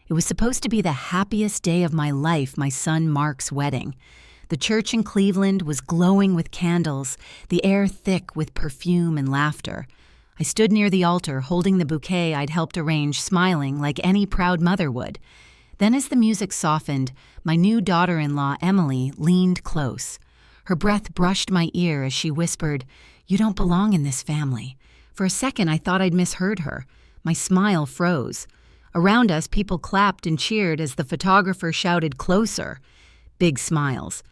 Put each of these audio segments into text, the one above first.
It was supposed to be the happiest day of my life, my son Mark's wedding. The church in Cleveland was glowing with candles, the air thick with perfume and laughter. I stood near the altar, holding the bouquet I'd helped arrange, smiling like any proud mother would. Then as the music softened, my new daughter-in-law, Emily, leaned close. Her breath brushed my ear as she whispered, "You don't belong in this family." For a second, I thought I'd misheard her. My smile froze. Around us, people clapped and cheered as the photographer shouted, "Closer!" Big smiles.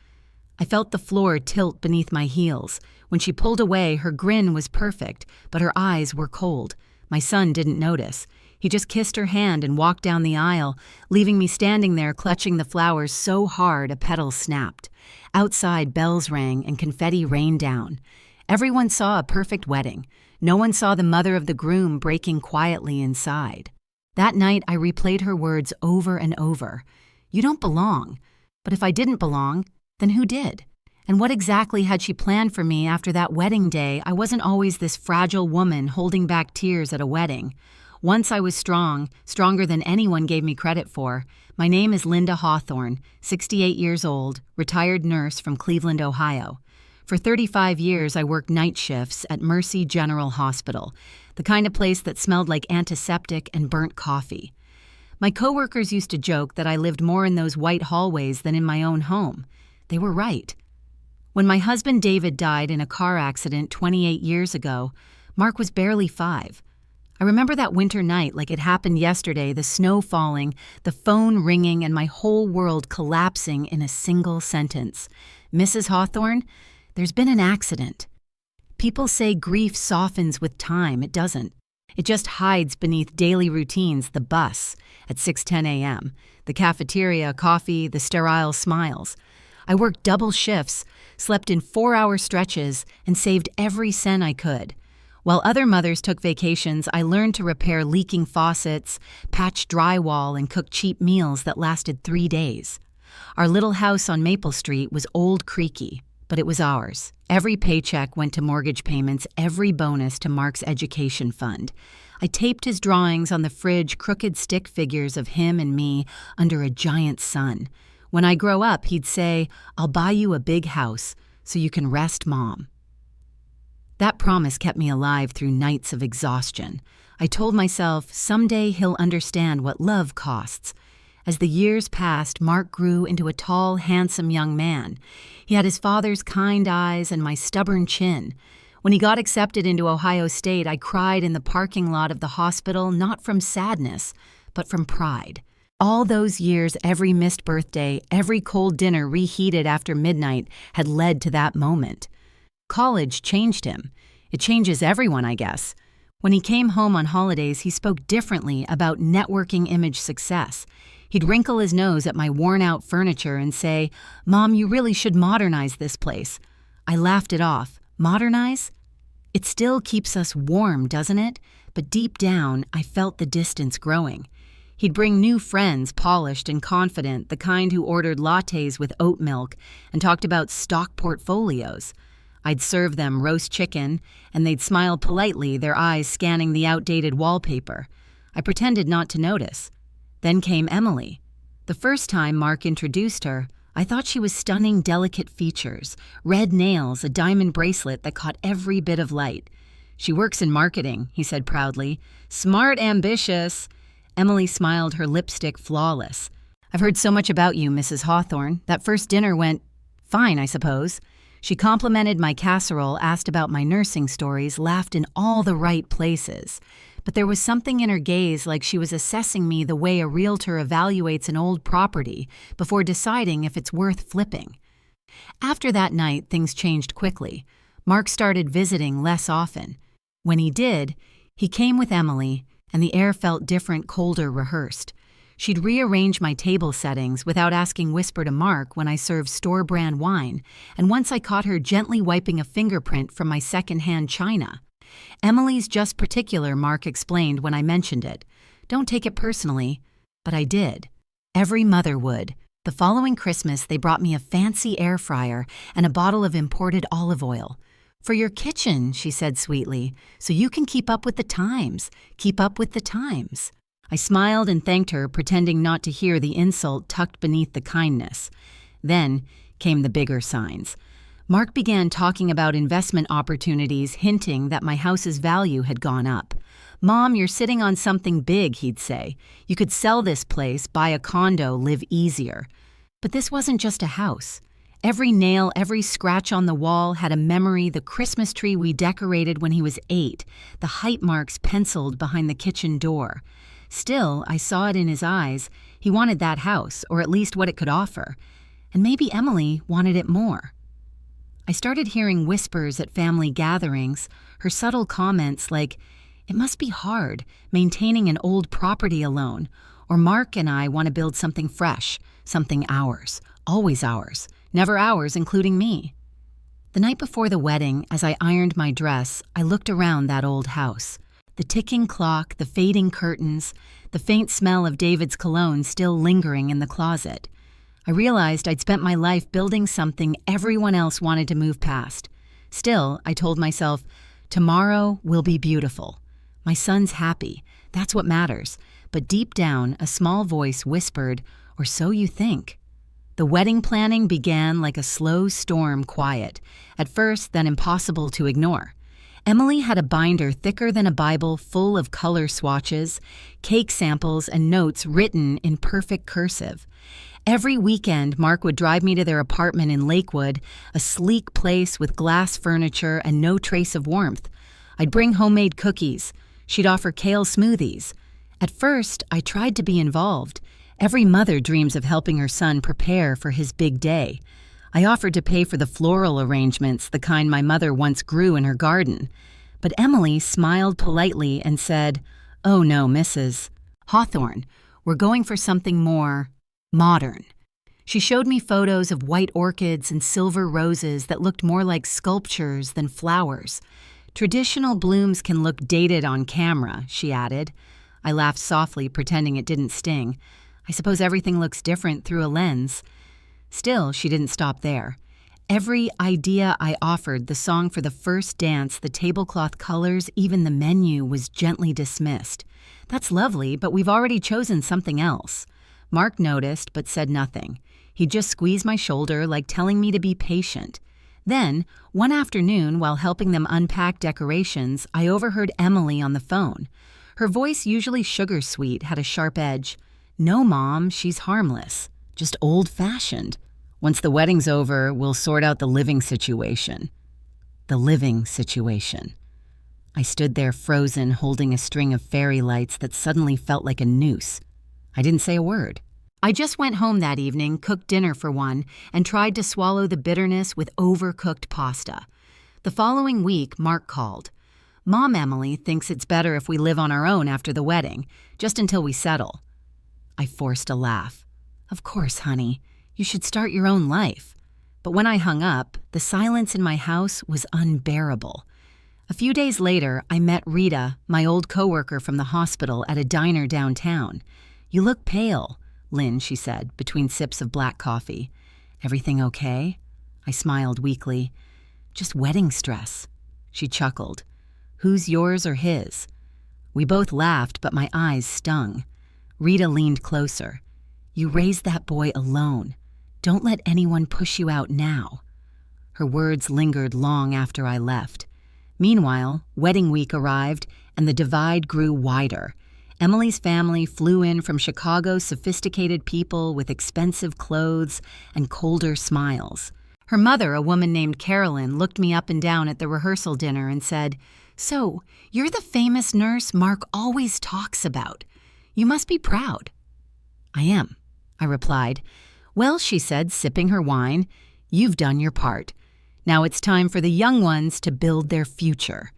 I felt the floor tilt beneath my heels. When she pulled away, her grin was perfect, but her eyes were cold. My son didn't notice. He just kissed her hand and walked down the aisle, leaving me standing there clutching the flowers so hard a petal snapped. Outside, bells rang and confetti rained down. Everyone saw a perfect wedding. No one saw the mother of the groom breaking quietly inside. That night, I replayed her words over and over. "You don't belong." But if I didn't belong, then who did? And what exactly had she planned for me after that wedding day? I wasn't always this fragile woman holding back tears at a wedding. Once I was strong, stronger than anyone gave me credit for. My name is Linda Hawthorne, 68 years old, retired nurse from Cleveland, Ohio. For 35 years, I worked night shifts at Mercy General Hospital, the kind of place that smelled like antiseptic and burnt coffee. My coworkers used to joke that I lived more in those white hallways than in my own home. They were right. When my husband David died in a car accident 28 years ago, Mark was barely 5. I remember that winter night like it happened yesterday, the snow falling, the phone ringing, and my whole world collapsing in a single sentence. "Mrs. Hawthorne, there's been an accident." People say grief softens with time. It doesn't. It just hides beneath daily routines, the bus at 6:10 a.m., the cafeteria, coffee, the sterile smiles. I worked double shifts, slept in 4-hour stretches, and saved every cent I could. While other mothers took vacations, I learned to repair leaking faucets, patch drywall, and cook cheap meals that lasted 3 days. Our little house on Maple Street was old creaky, but it was ours. Every paycheck went to mortgage payments, every bonus to Mark's education fund. I taped his drawings on the fridge, crooked stick figures of him and me under a giant sun. When I grow up, he'd say, "I'll buy you a big house so you can rest, Mom." That promise kept me alive through nights of exhaustion. I told myself, someday he'll understand what love costs. As the years passed, Mark grew into a tall, handsome young man. He had his father's kind eyes and my stubborn chin. When he got accepted into Ohio State, I cried in the parking lot of the hospital, not from sadness, but from pride. All those years, every missed birthday, every cold dinner reheated after midnight had led to that moment. College changed him. It changes everyone, I guess. When he came home on holidays, he spoke differently about networking image success. He'd wrinkle his nose at my worn-out furniture and say, "Mom, you really should modernize this place." I laughed it off. Modernize? It still keeps us warm, doesn't it? But deep down, I felt the distance growing. He'd bring new friends, polished and confident, the kind who ordered lattes with oat milk and talked about stock portfolios. I'd serve them roast chicken, and they'd smile politely, their eyes scanning the outdated wallpaper. I pretended not to notice. Then came Emily. The first time Mark introduced her, I thought she was stunning, delicate features, red nails, a diamond bracelet that caught every bit of light. "She works in marketing," he said proudly. "Smart, ambitious." Emily smiled, her lipstick flawless. "I've heard so much about you, Mrs. Hawthorne. That first dinner went fine, I suppose." She complimented my casserole, asked about my nursing stories, laughed in all the right places. But there was something in her gaze, like she was assessing me the way a realtor evaluates an old property before deciding if it's worth flipping. After that night, things changed quickly. Mark started visiting less often. When he did, he came with Emily, and the air felt different, colder, rehearsed. She'd rearrange my table settings without asking whisper to Mark when I served store-brand wine, and once I caught her gently wiping a fingerprint from my second-hand china. "Emily's just particular," Mark explained when I mentioned it. "Don't take it personally." But I did. Every mother would. The following Christmas, they brought me a fancy air fryer and a bottle of imported olive oil. "For your kitchen," she said sweetly, "so you can keep up with the times. Keep up with the times." I smiled and thanked her, pretending not to hear the insult tucked beneath the kindness. Then came the bigger signs. Mark began talking about investment opportunities, hinting that my house's value had gone up. "Mom, you're sitting on something big," he'd say. "You could sell this place, buy a condo, live easier." But this wasn't just a house. Every nail, every scratch on the wall had a memory: the Christmas tree we decorated when he was 8, the height marks penciled behind the kitchen door. Still, I saw it in his eyes. He wanted that house, or at least what it could offer. And maybe Emily wanted it more. I started hearing whispers at family gatherings, her subtle comments like, "It must be hard, maintaining an old property alone," or "Mark and I want to build something fresh, something ours, always ours, never ours, including me." The night before the wedding, as I ironed my dress, I looked around that old house. The ticking clock, the fading curtains, the faint smell of David's cologne still lingering in the closet. I realized I'd spent my life building something everyone else wanted to move past. Still, I told myself, tomorrow will be beautiful. My son's happy. That's what matters. But deep down, a small voice whispered, "Or so you think." The wedding planning began like a slow storm, quiet. At first, then impossible to ignore. Emily had a binder thicker than a Bible, full of color swatches, cake samples, and notes written in perfect cursive. Every weekend, Mark would drive me to their apartment in Lakewood, a sleek place with glass furniture and no trace of warmth. I'd bring homemade cookies. She'd offer kale smoothies. At first, I tried to be involved. Every mother dreams of helping her son prepare for his big day. I offered to pay for the floral arrangements, the kind my mother once grew in her garden. But Emily smiled politely and said, "Oh no, Mrs. Hawthorne, we're going for something more modern." She showed me photos of white orchids and silver roses that looked more like sculptures than flowers. "Traditional blooms can look dated on camera," she added. I laughed softly, pretending it didn't sting. I suppose everything looks different through a lens. Still, she didn't stop there. Every idea I offered, the song for the first dance, the tablecloth colors, even the menu, was gently dismissed. "That's lovely, but we've already chosen something else." Mark noticed, but said nothing. He just squeezed my shoulder, like telling me to be patient. Then, one afternoon, while helping them unpack decorations, I overheard Emily on the phone. Her voice, usually sugar-sweet, had a sharp edge. "No, Mom, she's harmless. Just old-fashioned. Once the wedding's over, we'll sort out the living situation." The living situation. I stood there frozen, holding a string of fairy lights that suddenly felt like a noose. I didn't say a word. I just went home that evening, cooked dinner for one, and tried to swallow the bitterness with overcooked pasta. The following week, Mark called. "Mom, Emily thinks it's better if we live on our own after the wedding, just until we settle." I forced a laugh. "Of course, honey. You should start your own life." But when I hung up, the silence in my house was unbearable. A few days later, I met Rita, my old coworker from the hospital, at a diner downtown. "You look pale, Lynn," she said, between sips of black coffee. "Everything okay?" I smiled weakly. "Just wedding stress." She chuckled. "Who's yours or his?" We both laughed, but my eyes stung. Rita leaned closer. "You raised that boy alone. Don't let anyone push you out now." Her words lingered long after I left. Meanwhile, wedding week arrived, and the divide grew wider. Emily's family flew in from Chicago, sophisticated people with expensive clothes and colder smiles. Her mother, a woman named Carolyn, looked me up and down at the rehearsal dinner and said, "So, you're the famous nurse Mark always talks about. You must be proud." "I am," I replied. "Well," she said, sipping her wine, "you've done your part. Now it's time for the young ones to build their future."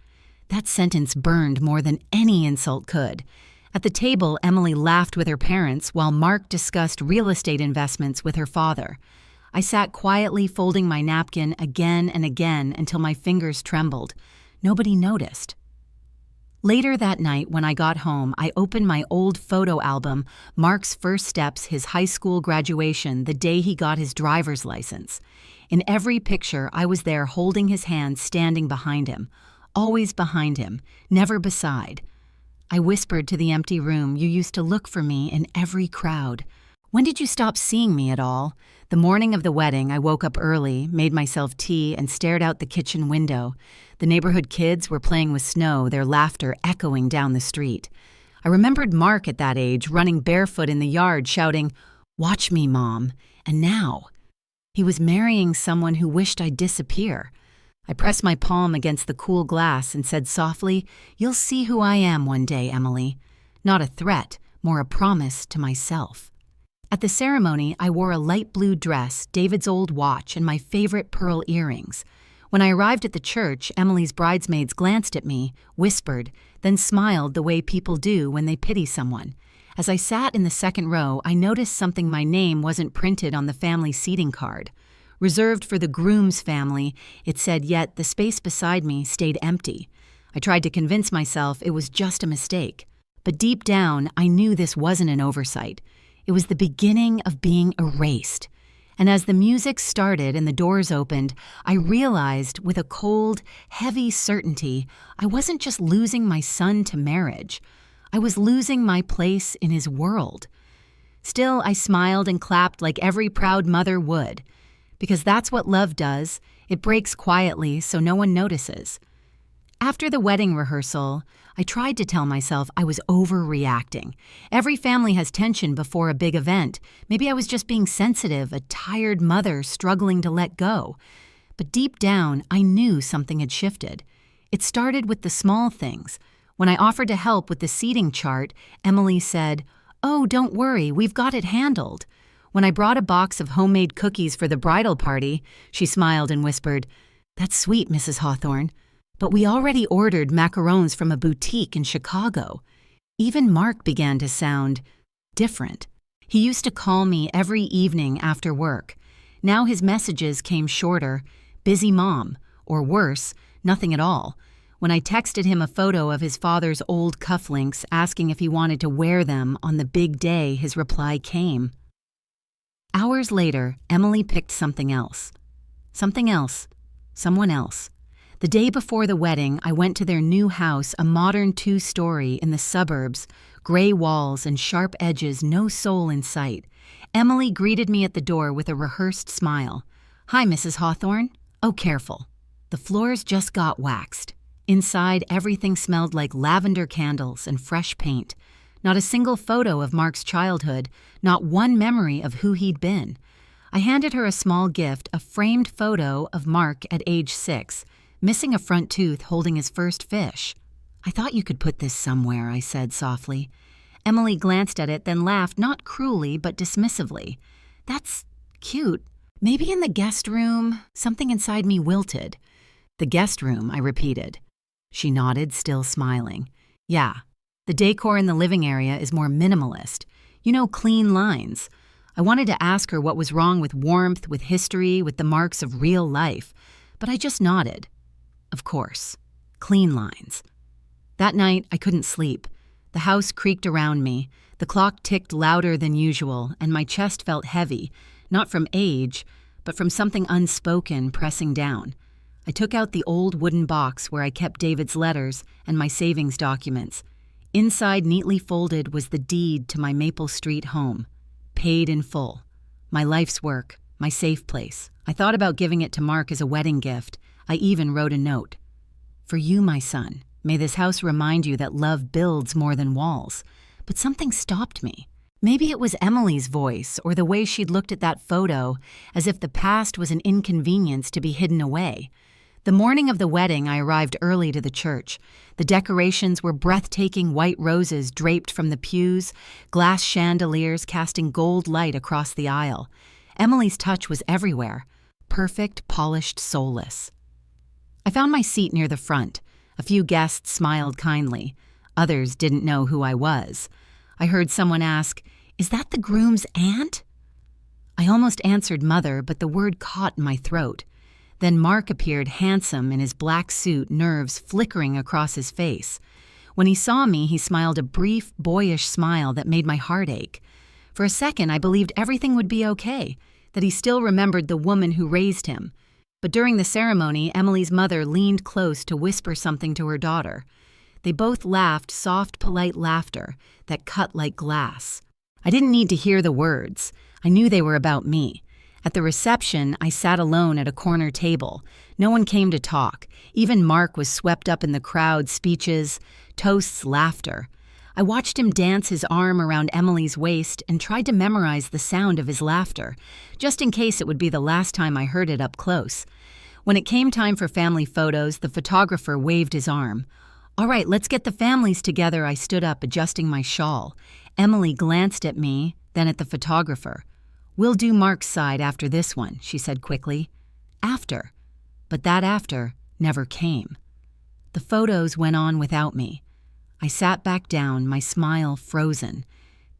That sentence burned more than any insult could. At the table, Emily laughed with her parents while Mark discussed real estate investments with her father. I sat quietly folding my napkin again and again until my fingers trembled. Nobody noticed. Later that night, when I got home, I opened my old photo album, Mark's first steps, his high school graduation, the day he got his driver's license. In every picture, I was there holding his hand, standing behind him. Always behind him, never beside. I whispered to the empty room, "You used to look for me in every crowd. When did you stop seeing me at all?" The morning of the wedding, I woke up early, made myself tea, and stared out the kitchen window. The neighborhood kids were playing with snow, their laughter echoing down the street. I remembered Mark at that age, running barefoot in the yard, shouting, "Watch me, Mom." And now, he was marrying someone who wished I'd disappear. I pressed my palm against the cool glass and said softly, "You'll see who I am one day, Emily." Not a threat, more a promise to myself. At the ceremony, I wore a light blue dress, David's old watch, and my favorite pearl earrings. When I arrived at the church, Emily's bridesmaids glanced at me, whispered, then smiled the way people do when they pity someone. As I sat in the second row, I noticed something. My name wasn't printed on the family seating card. Reserved for the groom's family, it said, yet the space beside me stayed empty. I tried to convince myself it was just a mistake. But deep down, I knew this wasn't an oversight. It was the beginning of being erased. And as the music started and the doors opened, I realized with a cold, heavy certainty, I wasn't just losing my son to marriage. I was losing my place in his world. Still, I smiled and clapped like every proud mother would. Because that's what love does. It breaks quietly so no one notices. After the wedding rehearsal, I tried to tell myself I was overreacting. Every family has tension before a big event. Maybe I was just being sensitive, a tired mother struggling to let go. But deep down, I knew something had shifted. It started with the small things. When I offered to help with the seating chart, Emily said, "Oh, don't worry, we've got it handled." When I brought a box of homemade cookies for the bridal party, she smiled and whispered, "That's sweet, Mrs. Hawthorne. But we already ordered macarons from a boutique in Chicago." Even Mark began to sound different. He used to call me every evening after work. Now his messages came shorter, "Busy mom," or worse, nothing at all. When I texted him a photo of his father's old cufflinks asking if he wanted to wear them on the big day, his reply came. Hours later, Emily picked something else. Something else. Someone else. The day before the wedding, I went to their new house, a modern 2-story in the suburbs, gray walls and sharp edges, no soul in sight. Emily greeted me at the door with a rehearsed smile. "Hi, Mrs. Hawthorne." "Oh, careful." The floors just got waxed. Inside, everything smelled like lavender candles and fresh paint. Not a single photo of Mark's childhood, not one memory of who he'd been. I handed her a small gift, a framed photo of Mark at age 6, missing a front tooth, holding his first fish. "I thought you could put this somewhere," I said softly. Emily glanced at it, then laughed, not cruelly, but dismissively. "That's cute. Maybe in the guest room." Something inside me wilted. "The guest room," I repeated. She nodded, still smiling. "Yeah. The decor in the living area is more minimalist. You know, clean lines." I wanted to ask her what was wrong with warmth, with history, with the marks of real life, but I just nodded. Of course. Clean lines. That night, I couldn't sleep. The house creaked around me. The clock ticked louder than usual, and my chest felt heavy, not from age, but from something unspoken pressing down. I took out the old wooden box where I kept David's letters and my savings documents. Inside, neatly folded, was the deed to my Maple Street home. Paid in full. My life's work, my safe place. I thought about giving it to Mark as a wedding gift. I even wrote a note. "For you, my son, may this house remind you that love builds more than walls." But something stopped me. Maybe it was Emily's voice or the way she'd looked at that photo, as if the past was an inconvenience to be hidden away. The morning of the wedding, I arrived early to the church. The decorations were breathtaking white roses draped from the pews, glass chandeliers casting gold light across the aisle. Emily's touch was everywhere. Perfect, polished, soulless. I found my seat near the front. A few guests smiled kindly. Others didn't know who I was. I heard someone ask, "Is that the groom's aunt?" I almost answered mother, but the word caught in my throat. Then Mark appeared, handsome in his black suit, nerves flickering across his face. When he saw me, he smiled a brief, boyish smile that made my heart ache. For a second, I believed everything would be okay, that he still remembered the woman who raised him. But during the ceremony, Emily's mother leaned close to whisper something to her daughter. They both laughed soft, polite laughter that cut like glass. I didn't need to hear the words. I knew they were about me. At the reception, I sat alone at a corner table. No one came to talk. Even Mark was swept up in the crowd, speeches, toasts, laughter. I watched him dance his arm around Emily's waist and tried to memorize the sound of his laughter, just in case it would be the last time I heard it up close. When it came time for family photos, the photographer waved his arm. "All right, let's get the families together," I stood up, adjusting my shawl. Emily glanced at me, then at the photographer. "We'll do Mark's side after this one," she said quickly. After. But that after never came. The photos went on without me. I sat back down, my smile frozen.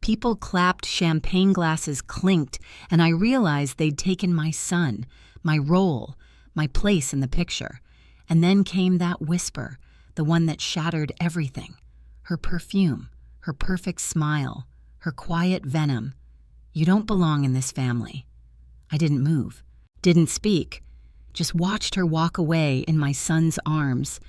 People clapped, champagne glasses clinked, and I realized they'd taken my son, my role, my place in the picture. And then came that whisper, the one that shattered everything. Her perfume, her perfect smile, her quiet venom. "You don't belong in this family." I didn't move, didn't speak, just watched her walk away in my son's arms.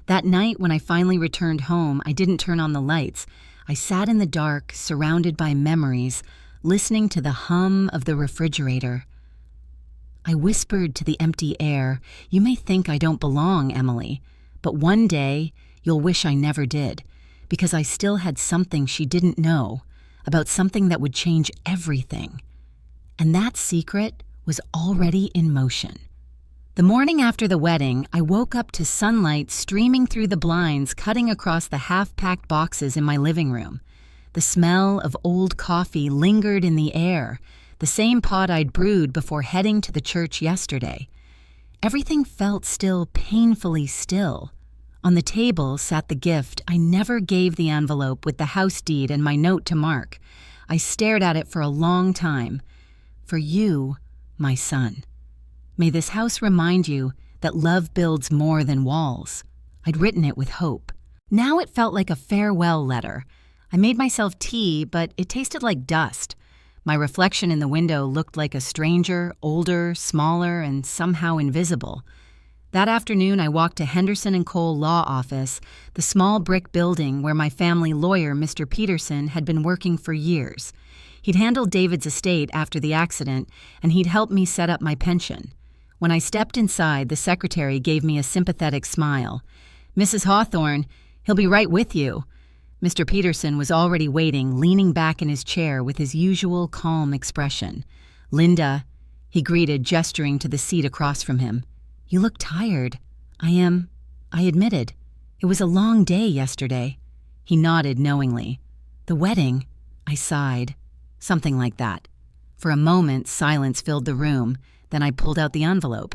That night when I finally returned home, I didn't turn on the lights. I sat in the dark, surrounded by memories, listening to the hum of the refrigerator. I whispered to the empty air, "You may think I don't belong, Emily, but one day you'll wish I never did, because I still had something she didn't know, about something that would change everything." And that secret was already in motion. The morning after the wedding, I woke up to sunlight streaming through the blinds, cutting across the half-packed boxes in my living room. The smell of old coffee lingered in the air, the same pot I'd brewed before heading to the church yesterday. Everything felt still painfully still. On the table sat the gift. I never gave the envelope with the house deed and my note to Mark. I stared at it for a long time. "For you, my son. May this house remind you that love builds more than walls." I'd written it with hope. Now it felt like a farewell letter. I made myself tea, but it tasted like dust. My reflection in the window looked like a stranger, older, smaller, and somehow invisible. That afternoon, I walked to Henderson and Cole Law Office, the small brick building where my family lawyer, Mr. Peterson, had been working for years. He'd handled David's estate after the accident, and he'd helped me set up my pension. When I stepped inside, the secretary gave me a sympathetic smile. "Mrs. Hawthorne, he'll be right with you." Mr. Peterson was already waiting, leaning back in his chair with his usual calm expression. "Linda," he greeted, gesturing to the seat across from him. "You look tired." I admitted. "It was a long day yesterday." He nodded knowingly. "The wedding?" I sighed. "Something like that." For a moment, silence filled the room. Then I pulled out the envelope.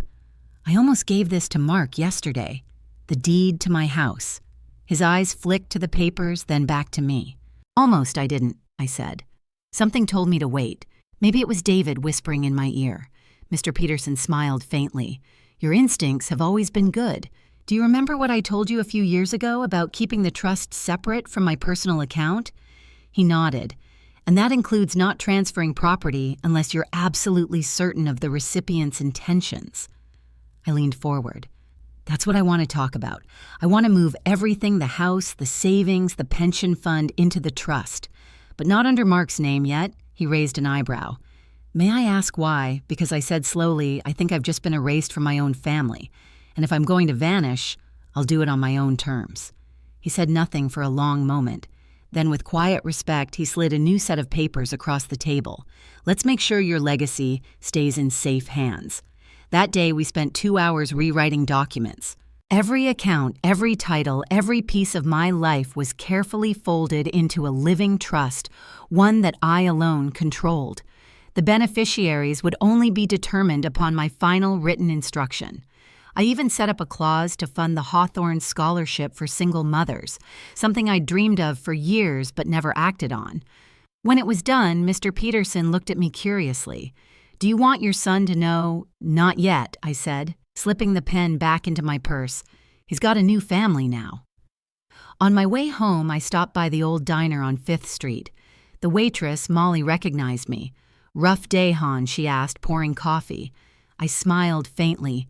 "I almost gave this to Mark yesterday. The deed to my house." His eyes flicked to the papers, then back to me. "Almost I didn't," I said. Something told me to wait. Maybe it was David whispering in my ear. Mr. Peterson smiled faintly. "Your instincts have always been good. Do you remember what I told you a few years ago about keeping the trust separate from my personal account?" He nodded. "And that includes not transferring property unless you're absolutely certain of the recipient's intentions." I leaned forward. "That's what I want to talk about. I want to move everything, the house, the savings, the pension fund, into the trust. But not under Mark's name yet." He raised an eyebrow. "May I ask why?" Because I said slowly, "I think I've just been erased from my own family. And if I'm going to vanish, I'll do it on my own terms." He said nothing for a long moment. Then with quiet respect, he slid a new set of papers across the table. "Let's make sure your legacy stays in safe hands." That day, we spent 2 hours rewriting documents. Every account, every title, every piece of my life was carefully folded into a living trust, one that I alone controlled. The beneficiaries would only be determined upon my final written instruction. I even set up a clause to fund the Hawthorne Scholarship for single mothers, something I'd dreamed of for years but never acted on. When it was done, Mr. Peterson looked at me curiously. "Do you want your son to know?" "Not yet," I said, slipping the pen back into my purse. "He's got a new family now." On my way home, I stopped by the old diner on 5th Street. The waitress, Molly, recognized me. "Rough day, hon?" she asked, pouring coffee. I smiled faintly.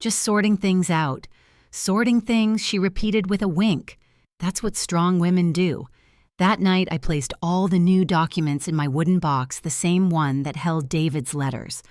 "Just sorting things out." "Sorting things," she repeated with a wink. That's what strong women do. That night, I placed all the new documents in my wooden box, the same one that held David's letters.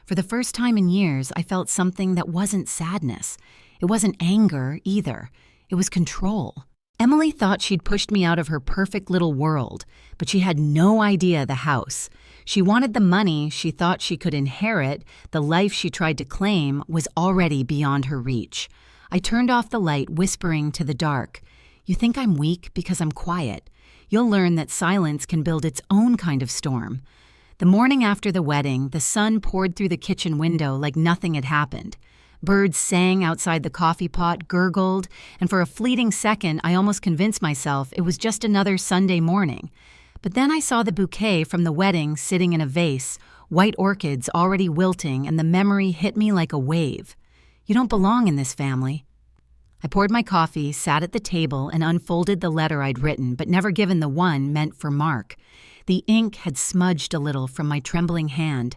For the first time in years, I felt something that wasn't sadness. It wasn't anger, either. It was control. Emily thought she'd pushed me out of her perfect little world, but she had no idea the house. She wanted the money she thought she could inherit. The life she tried to claim was already beyond her reach. I turned off the light, whispering to the dark, "You think I'm weak because I'm quiet. You'll learn that silence can build its own kind of storm." The morning after the wedding, the sun poured through the kitchen window like nothing had happened. Birds sang outside the coffee pot, gurgled, and for a fleeting second, I almost convinced myself it was just another Sunday morning. But then I saw the bouquet from the wedding sitting in a vase, white orchids already wilting, and the memory hit me like a wave. You don't belong in this family. I poured my coffee, sat at the table, and unfolded the letter I'd written, but never given the one meant for Mark. The ink had smudged a little from my trembling hand.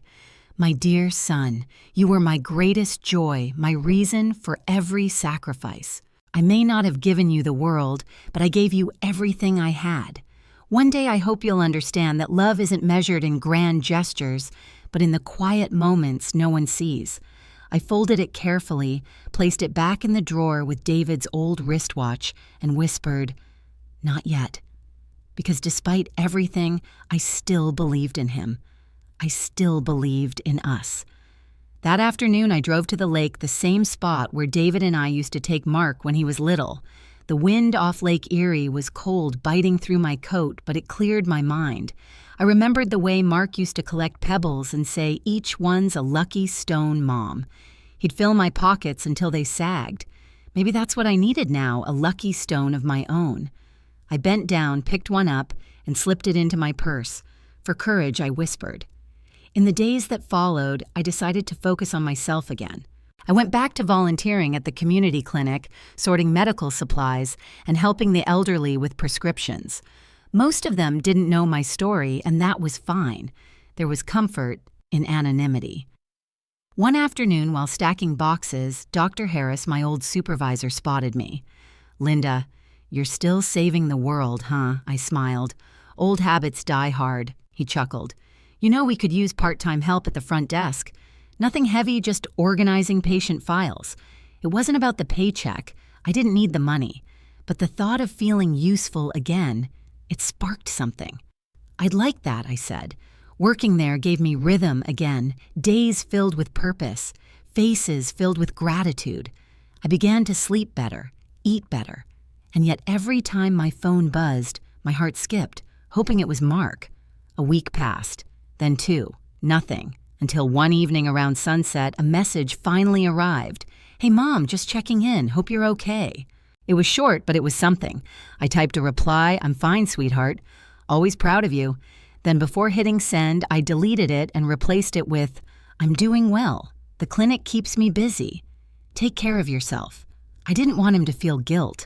"My dear son, you were my greatest joy, my reason for every sacrifice. I may not have given you the world, but I gave you everything I had. One day I hope you'll understand that love isn't measured in grand gestures, but in the quiet moments no one sees." I folded it carefully, placed it back in the drawer with David's old wristwatch, and whispered, "Not yet." Because despite everything, I still believed in him. I still believed in us. That afternoon, I drove to the lake, the same spot where David and I used to take Mark when he was little. The wind off Lake Erie was cold, biting through my coat, but it cleared my mind. I remembered the way Mark used to collect pebbles and say, "Each one's a lucky stone, Mom." He'd fill my pockets until they sagged. Maybe that's what I needed now, a lucky stone of my own. I bent down, picked one up, and slipped it into my purse. For courage, I whispered. In the days that followed, I decided to focus on myself again. I went back to volunteering at the community clinic, sorting medical supplies, and helping the elderly with prescriptions. Most of them didn't know my story, and that was fine. There was comfort in anonymity. One afternoon, while stacking boxes, Dr. Harris, my old supervisor, spotted me. "Linda, you're still saving the world, huh?" I smiled. "Old habits die hard," he chuckled. "You know, we could use part-time help at the front desk. Nothing heavy, just organizing patient files." It wasn't about the paycheck. I didn't need the money. But the thought of feeling useful again, it sparked something. "I'd like that," I said. Working there gave me rhythm again, days filled with purpose, faces filled with gratitude. I began to sleep better, eat better. And yet every time my phone buzzed, my heart skipped, hoping it was Mark. A week passed. Then 2, nothing, until one evening around sunset, a message finally arrived. "Hey Mom, just checking in, hope you're okay." It was short, but it was something. I typed a reply, "I'm fine, sweetheart. Always proud of you." Then before hitting send, I deleted it and replaced it with, "I'm doing well. The clinic keeps me busy. Take care of yourself." I didn't want him to feel guilt.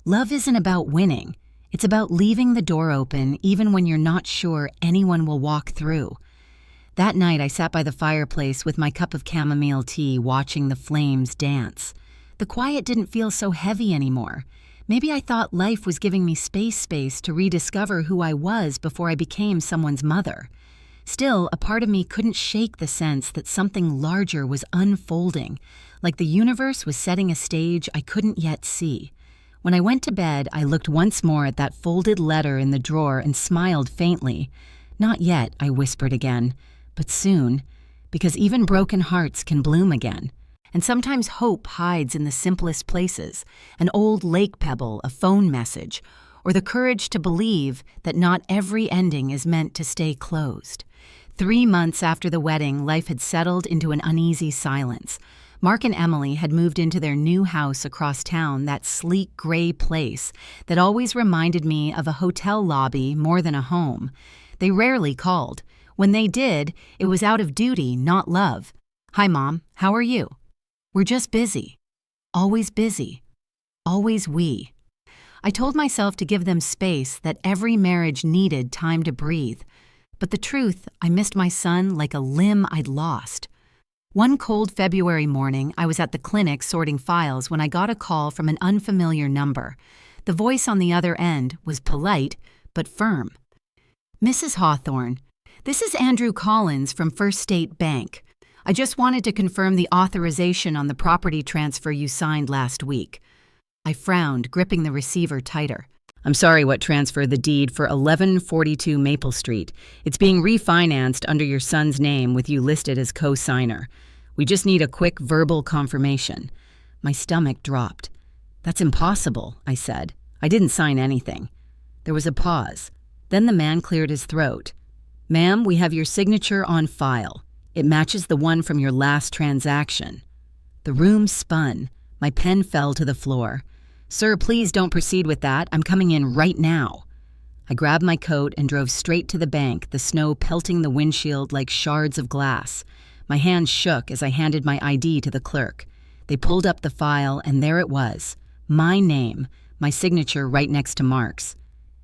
Love isn't about winning. It's about leaving the door open even when you're not sure anyone will walk through. That night, I sat by the fireplace with my cup of chamomile tea, watching the flames dance. The quiet didn't feel so heavy anymore. Maybe I thought life was giving me space to rediscover who I was before I became someone's mother. Still, a part of me couldn't shake the sense that something larger was unfolding, like the universe was setting a stage I couldn't yet see. When I went to bed, I looked once more at that folded letter in the drawer and smiled faintly. "Not yet," I whispered again, "but soon, because even broken hearts can bloom again." And sometimes hope hides in the simplest places, an old lake pebble, a phone message, or the courage to believe that not every ending is meant to stay closed. 3 months after the wedding, life had settled into an uneasy silence. Mark and Emily had moved into their new house across town, that sleek gray place that always reminded me of a hotel lobby more than a home. They rarely called. When they did, it was out of duty, not love. "Hi, Mom. How are you?" "We're just busy." Always busy. Always we. I told myself to give them space, that every marriage needed time to breathe. But the truth, I missed my son like a limb I'd lost. One cold February morning, I was at the clinic sorting files when I got a call from an unfamiliar number. The voice on the other end was polite but firm. "Mrs. Hawthorne, this is Andrew Collins from First State Bank. I just wanted to confirm the authorization on the property transfer you signed last week." I frowned, gripping the receiver tighter. "I'm sorry, what transfer? The deed for 1142 Maple Street. It's being refinanced under your son's name with you listed as co-signer. We just need a quick verbal confirmation." My stomach dropped. "That's impossible," I said. "I didn't sign anything." There was a pause. Then the man cleared his throat. "Ma'am, we have your signature on file. It matches the one from your last transaction." The room spun. My pen fell to the floor. "Sir, please don't proceed with that. I'm coming in right now." I grabbed my coat and drove straight to the bank, the snow pelting the windshield like shards of glass. My hands shook as I handed my ID to the clerk. They pulled up the file, and there it was. My name, my signature right next to Mark's.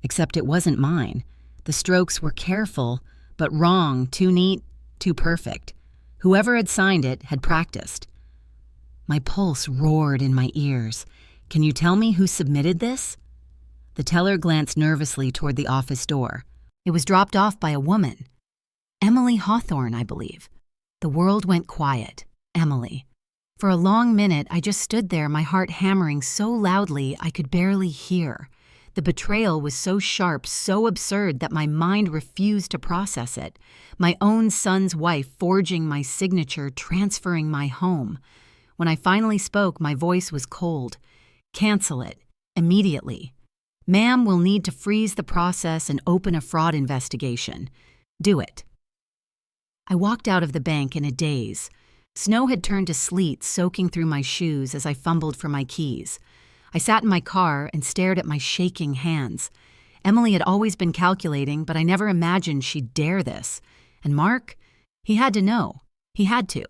Except it wasn't mine. The strokes were careful, but wrong, too neat, too perfect. Whoever had signed it had practiced. My pulse roared in my ears. "Can you tell me who submitted this?" The teller glanced nervously toward the office door. It was dropped off by a woman. Emily Hawthorne, I believe. The world went quiet. Emily. For a long minute, I just stood there, my heart hammering so loudly I could barely hear. The betrayal was so sharp, so absurd that my mind refused to process it. My own son's wife forging my signature, transferring my home. When I finally spoke, my voice was cold. "Cancel it. Immediately. Ma'am will need to freeze the process and open a fraud investigation. Do it." I walked out of the bank in a daze. Snow had turned to sleet, soaking through my shoes as I fumbled for my keys. I sat in my car and stared at my shaking hands. Emily had always been calculating, but I never imagined she'd dare this. And Mark? He had to know. He had to.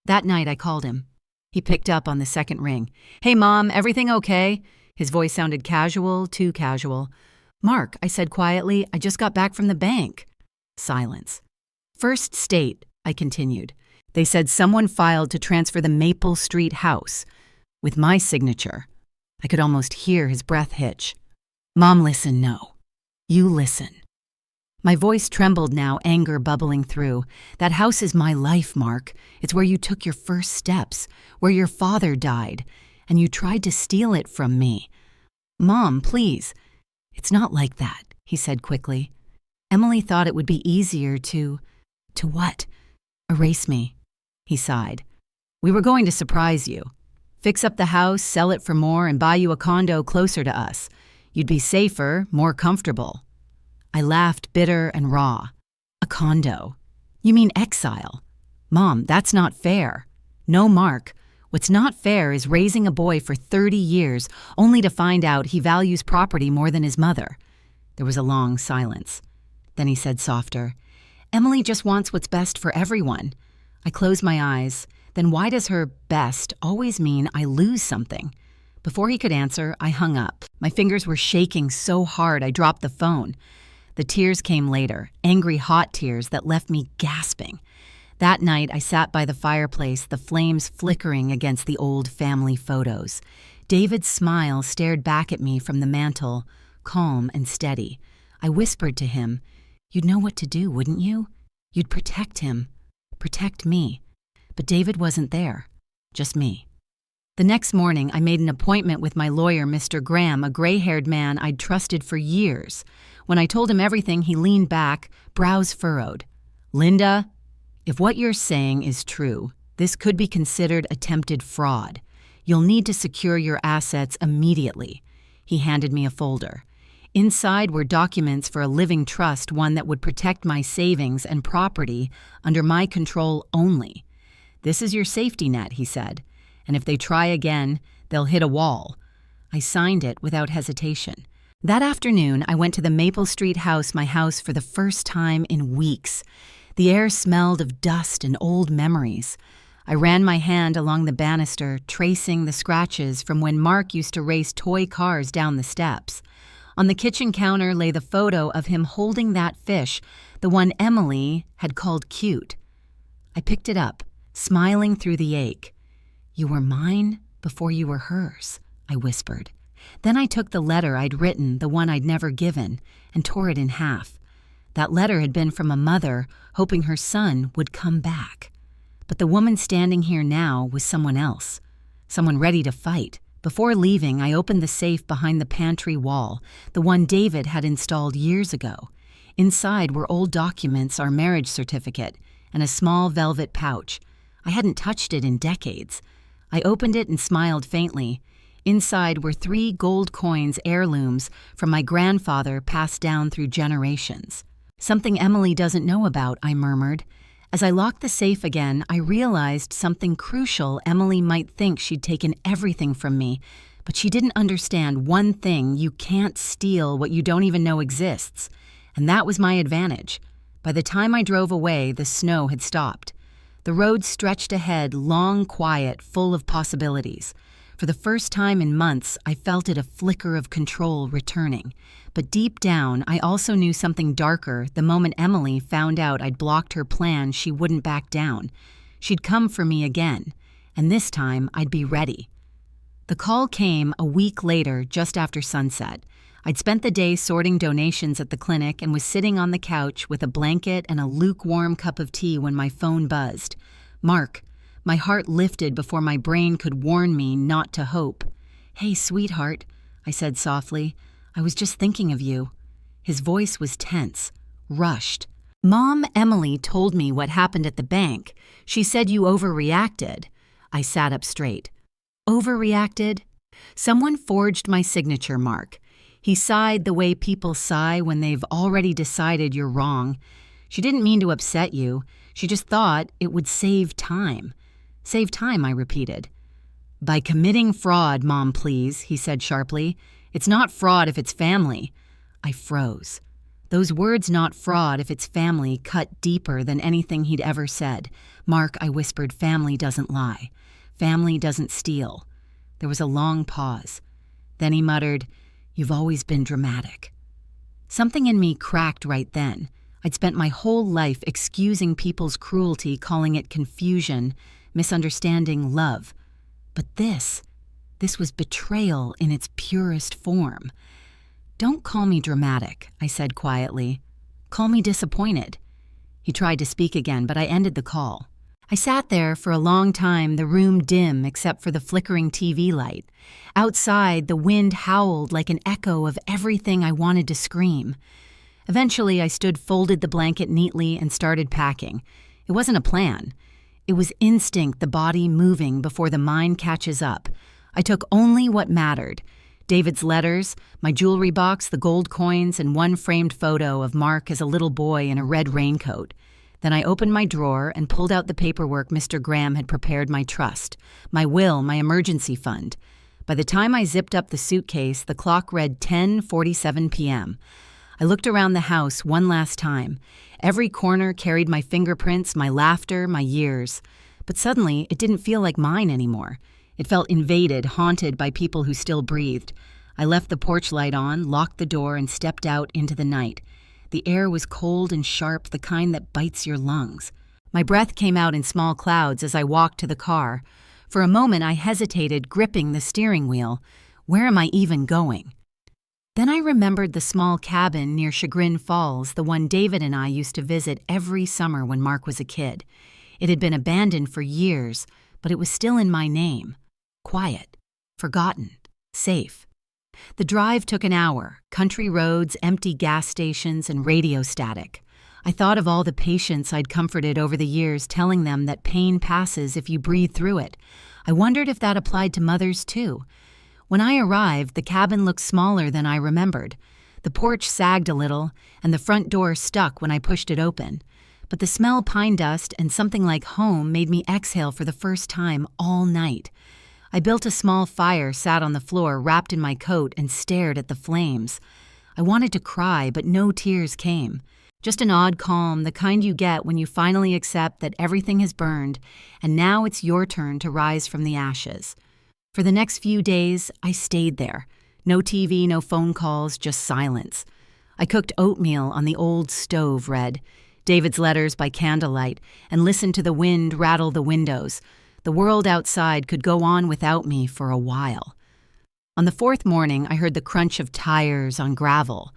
That night I called him. He picked up on the second ring. "Hey, Mom, everything okay?" His voice sounded casual, too casual. "Mark," I said quietly, "I just got back from the bank." Silence. "First State," I continued. "They said someone filed to transfer the Maple Street house with my signature." I could almost hear his breath hitch. "Mom, listen, no. You listen." My voice trembled now, anger bubbling through. "That house is my life, Mark. It's where you took your first steps, where your father died, and you tried to steal it from me. Mom, please." "It's not like that," he said quickly. "Emily thought it would be easier to what? Erase me." He sighed. "We were going to surprise you. Fix up the house, sell it for more, and buy you a condo closer to us. You'd be safer, more comfortable." I laughed, bitter and raw. "A condo? You mean exile? Mom, that's not fair." "No, Mark. What's not fair is raising a boy for 30 years only to find out he values property more than his mother." There was a long silence. Then he said softer, "Emily just wants what's best for everyone." I closed my eyes. Then why does her best always mean I lose something? Before he could answer, I hung up. My fingers were shaking so hard I dropped the phone. The tears came later, angry hot tears that left me gasping. That night, I sat by the fireplace, the flames flickering against the old family photos. David's smile stared back at me from the mantel, calm and steady. I whispered to him, "You'd know what to do, wouldn't you? You'd protect him, protect me." But David wasn't there, just me. The next morning, I made an appointment with my lawyer, Mr. Graham, a gray-haired man I'd trusted for years. When I told him everything, he leaned back, brows furrowed. "Linda, if what you're saying is true, this could be considered attempted fraud. You'll need to secure your assets immediately." He handed me a folder. Inside were documents for a living trust, one that would protect my savings and property under my control only. "This is your safety net," he said, "and if they try again, they'll hit a wall." I signed it without hesitation. That afternoon, I went to the Maple Street house, my house, for the first time in weeks. The air smelled of dust and old memories. I ran my hand along the banister, tracing the scratches from when Mark used to race toy cars down the steps. On the kitchen counter lay the photo of him holding that fish, the one Emily had called cute. I picked it up, smiling through the ache. "You were mine before you were hers," I whispered. Then I took the letter I'd written, the one I'd never given, and tore it in half. That letter had been from a mother hoping her son would come back. But the woman standing here now was someone else, someone ready to fight. Before leaving, I opened the safe behind the pantry wall, the one David had installed years ago. Inside were old documents, our marriage certificate, and a small velvet pouch. I hadn't touched it in decades. I opened it and smiled faintly. Inside were 3 gold coins, heirlooms from my grandfather passed down through generations. "Something Emily doesn't know about," I murmured. As I locked the safe again, I realized something crucial. Emily might think she'd taken everything from me, but she didn't understand one thing: you can't steal what you don't even know exists. And that was my advantage. By the time I drove away, the snow had stopped. The road stretched ahead, long, quiet, full of possibilities. For the first time in months, I felt it, a flicker of control returning. But deep down, I also knew something darker. The moment Emily found out I'd blocked her plan, she wouldn't back down. She'd come for me again, and this time I'd be ready. The call came a week later, just after sunset. I'd spent the day sorting donations at the clinic and was sitting on the couch with a blanket and a lukewarm cup of tea when my phone buzzed. "Mark." My heart lifted before my brain could warn me not to hope. "Hey, sweetheart," I said softly. "I was just thinking of you." His voice was tense, rushed. "Mom, Emily told me what happened at the bank. She said you overreacted." I sat up straight. "Overreacted?" "Someone forged my signature, Mark." He sighed the way people sigh when they've already decided you're wrong. "She didn't mean to upset you. She just thought it would save time." "Save time," I repeated. "By committing fraud, Mom, please," he said sharply. "It's not fraud if it's family." I froze. Those words, "not fraud if it's family," cut deeper than anything he'd ever said. "Mark," I whispered, "family doesn't lie. Family doesn't steal." There was a long pause. Then he muttered, "You've always been dramatic." Something in me cracked right then. I'd spent my whole life excusing people's cruelty, calling it confusion, misunderstanding, love. But this was betrayal in its purest form. "Don't call me dramatic," I said quietly. "Call me disappointed." He tried to speak again, but I ended the call. I sat there for a long time, the room dim except for the flickering TV light. Outside, the wind howled like an echo of everything I wanted to scream. Eventually, I folded the blanket neatly, and started packing. It wasn't a plan. It was instinct, the body moving before the mind catches up. I took only what mattered: David's letters, my jewelry box, the gold coins, and one framed photo of Mark as a little boy in a red raincoat. Then I opened my drawer and pulled out the paperwork Mr. Graham had prepared: my trust, my will, my emergency fund. By the time I zipped up the suitcase, the clock read 10:47 p.m. I looked around the house one last time. Every corner carried my fingerprints, my laughter, my years. But suddenly, it didn't feel like mine anymore. It felt invaded, haunted by people who still breathed. I left the porch light on, locked the door, and stepped out into the night. The air was cold and sharp, the kind that bites your lungs. My breath came out in small clouds as I walked to the car. For a moment, I hesitated, gripping the steering wheel. Where am I even going? Then I remembered the small cabin near Chagrin Falls, the one David and I used to visit every summer when Mark was a kid. It had been abandoned for years, but it was still in my name. Quiet, forgotten, safe. The drive took an hour: country roads, empty gas stations, and radio static. I thought of all the patients I'd comforted over the years, telling them that pain passes if you breathe through it. I wondered if that applied to mothers too. When I arrived, the cabin looked smaller than I remembered. The porch sagged a little, and the front door stuck when I pushed it open. But the smell, pine dust, and something like home made me exhale for the first time all night. I built a small fire, sat on the floor, wrapped in my coat, and stared at the flames. I wanted to cry, but no tears came. Just an odd calm, the kind you get when you finally accept that everything has burned, and now it's your turn to rise from the ashes. For the next few days, I stayed there. No TV, no phone calls, just silence. I cooked oatmeal on the old stove, read David's letters by candlelight, and listened to the wind rattle the windows. The world outside could go on without me for a while. On the fourth morning, I heard the crunch of tires on gravel.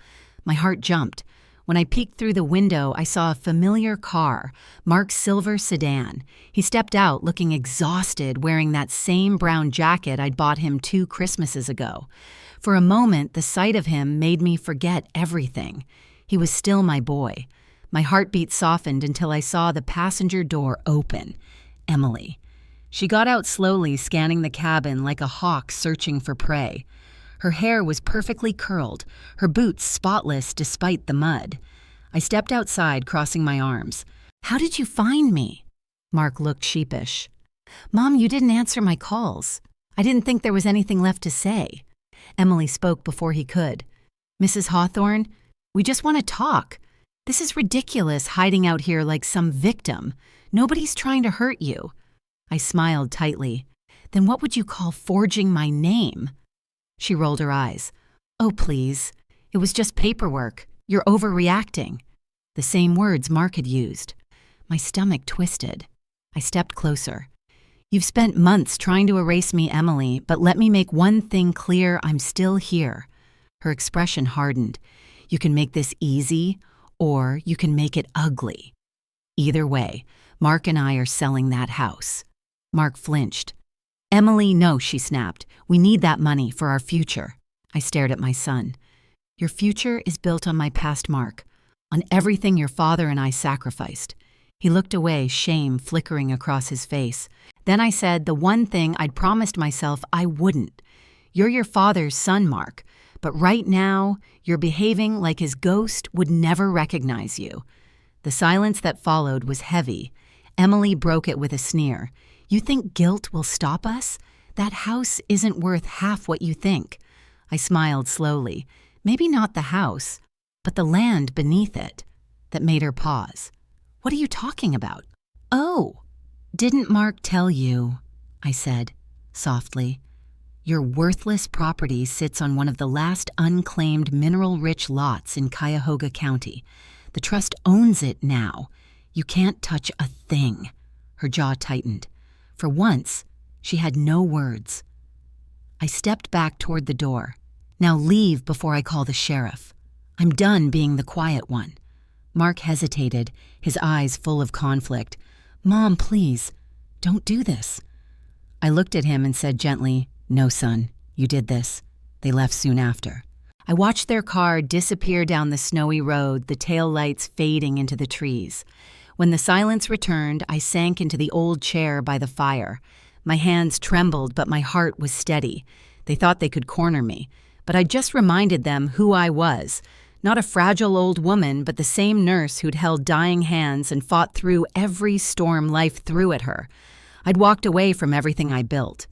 My heart jumped. When I peeked through the window, I saw a familiar car, Mark's silver sedan. He stepped out looking exhausted, wearing that same brown jacket I'd bought him 2 Christmases ago. For a moment, the sight of him made me forget everything. He was still my boy. My heartbeat softened until I saw the passenger door open. Emily. She got out slowly, scanning the cabin like a hawk searching for prey. Her hair was perfectly curled, her boots spotless despite the mud. I stepped outside, crossing my arms. "How did you find me?" Mark looked sheepish. "Mom, you didn't answer my calls. I didn't think there was anything left to say." Emily spoke before he could. "Mrs. Hawthorne, we just want to talk. This is ridiculous, hiding out here like some victim. Nobody's trying to hurt you." I smiled tightly. "Then what would you call forging my name?" She rolled her eyes. "Oh, please. It was just paperwork. You're overreacting." The same words Mark had used. My stomach twisted. I stepped closer. "You've spent months trying to erase me, Emily, but let me make one thing clear: I'm still here." Her expression hardened. "You can make this easy, or you can make it ugly. Either way, Mark and I are selling that house." Mark flinched. "Emily, no," she snapped. "We need that money for our future." I stared at my son. "Your future is built on my past, Mark, on everything your father and I sacrificed." He looked away, shame flickering across his face. Then I said the one thing I'd promised myself I wouldn't. "You're your father's son, Mark, but right now you're behaving like his ghost would never recognize you." The silence that followed was heavy. Emily broke it with a sneer. "You think guilt will stop us? That house isn't worth half what you think." I smiled slowly. Maybe not the house, but the land beneath it. That made her pause. "What are you talking about?" "Oh, didn't Mark tell you?" I said, softly. "Your worthless property sits on one of the last unclaimed mineral-rich lots in Cuyahoga County. The trust owns it now. You can't touch a thing." Her jaw tightened. For once, she had no words. I stepped back toward the door. "Now leave before I call the sheriff. I'm done being the quiet one." Mark hesitated, his eyes full of conflict. "Mom, please, don't do this." I looked at him and said gently, "No, son, you did this." They left soon after. I watched their car disappear down the snowy road, the taillights fading into the trees. When the silence returned, I sank into the old chair by the fire. My hands trembled, but my heart was steady. They thought they could corner me, but I just reminded them who I was. Not a fragile old woman, but the same nurse who'd held dying hands and fought through every storm life threw at her. I'd walked away from everything I built.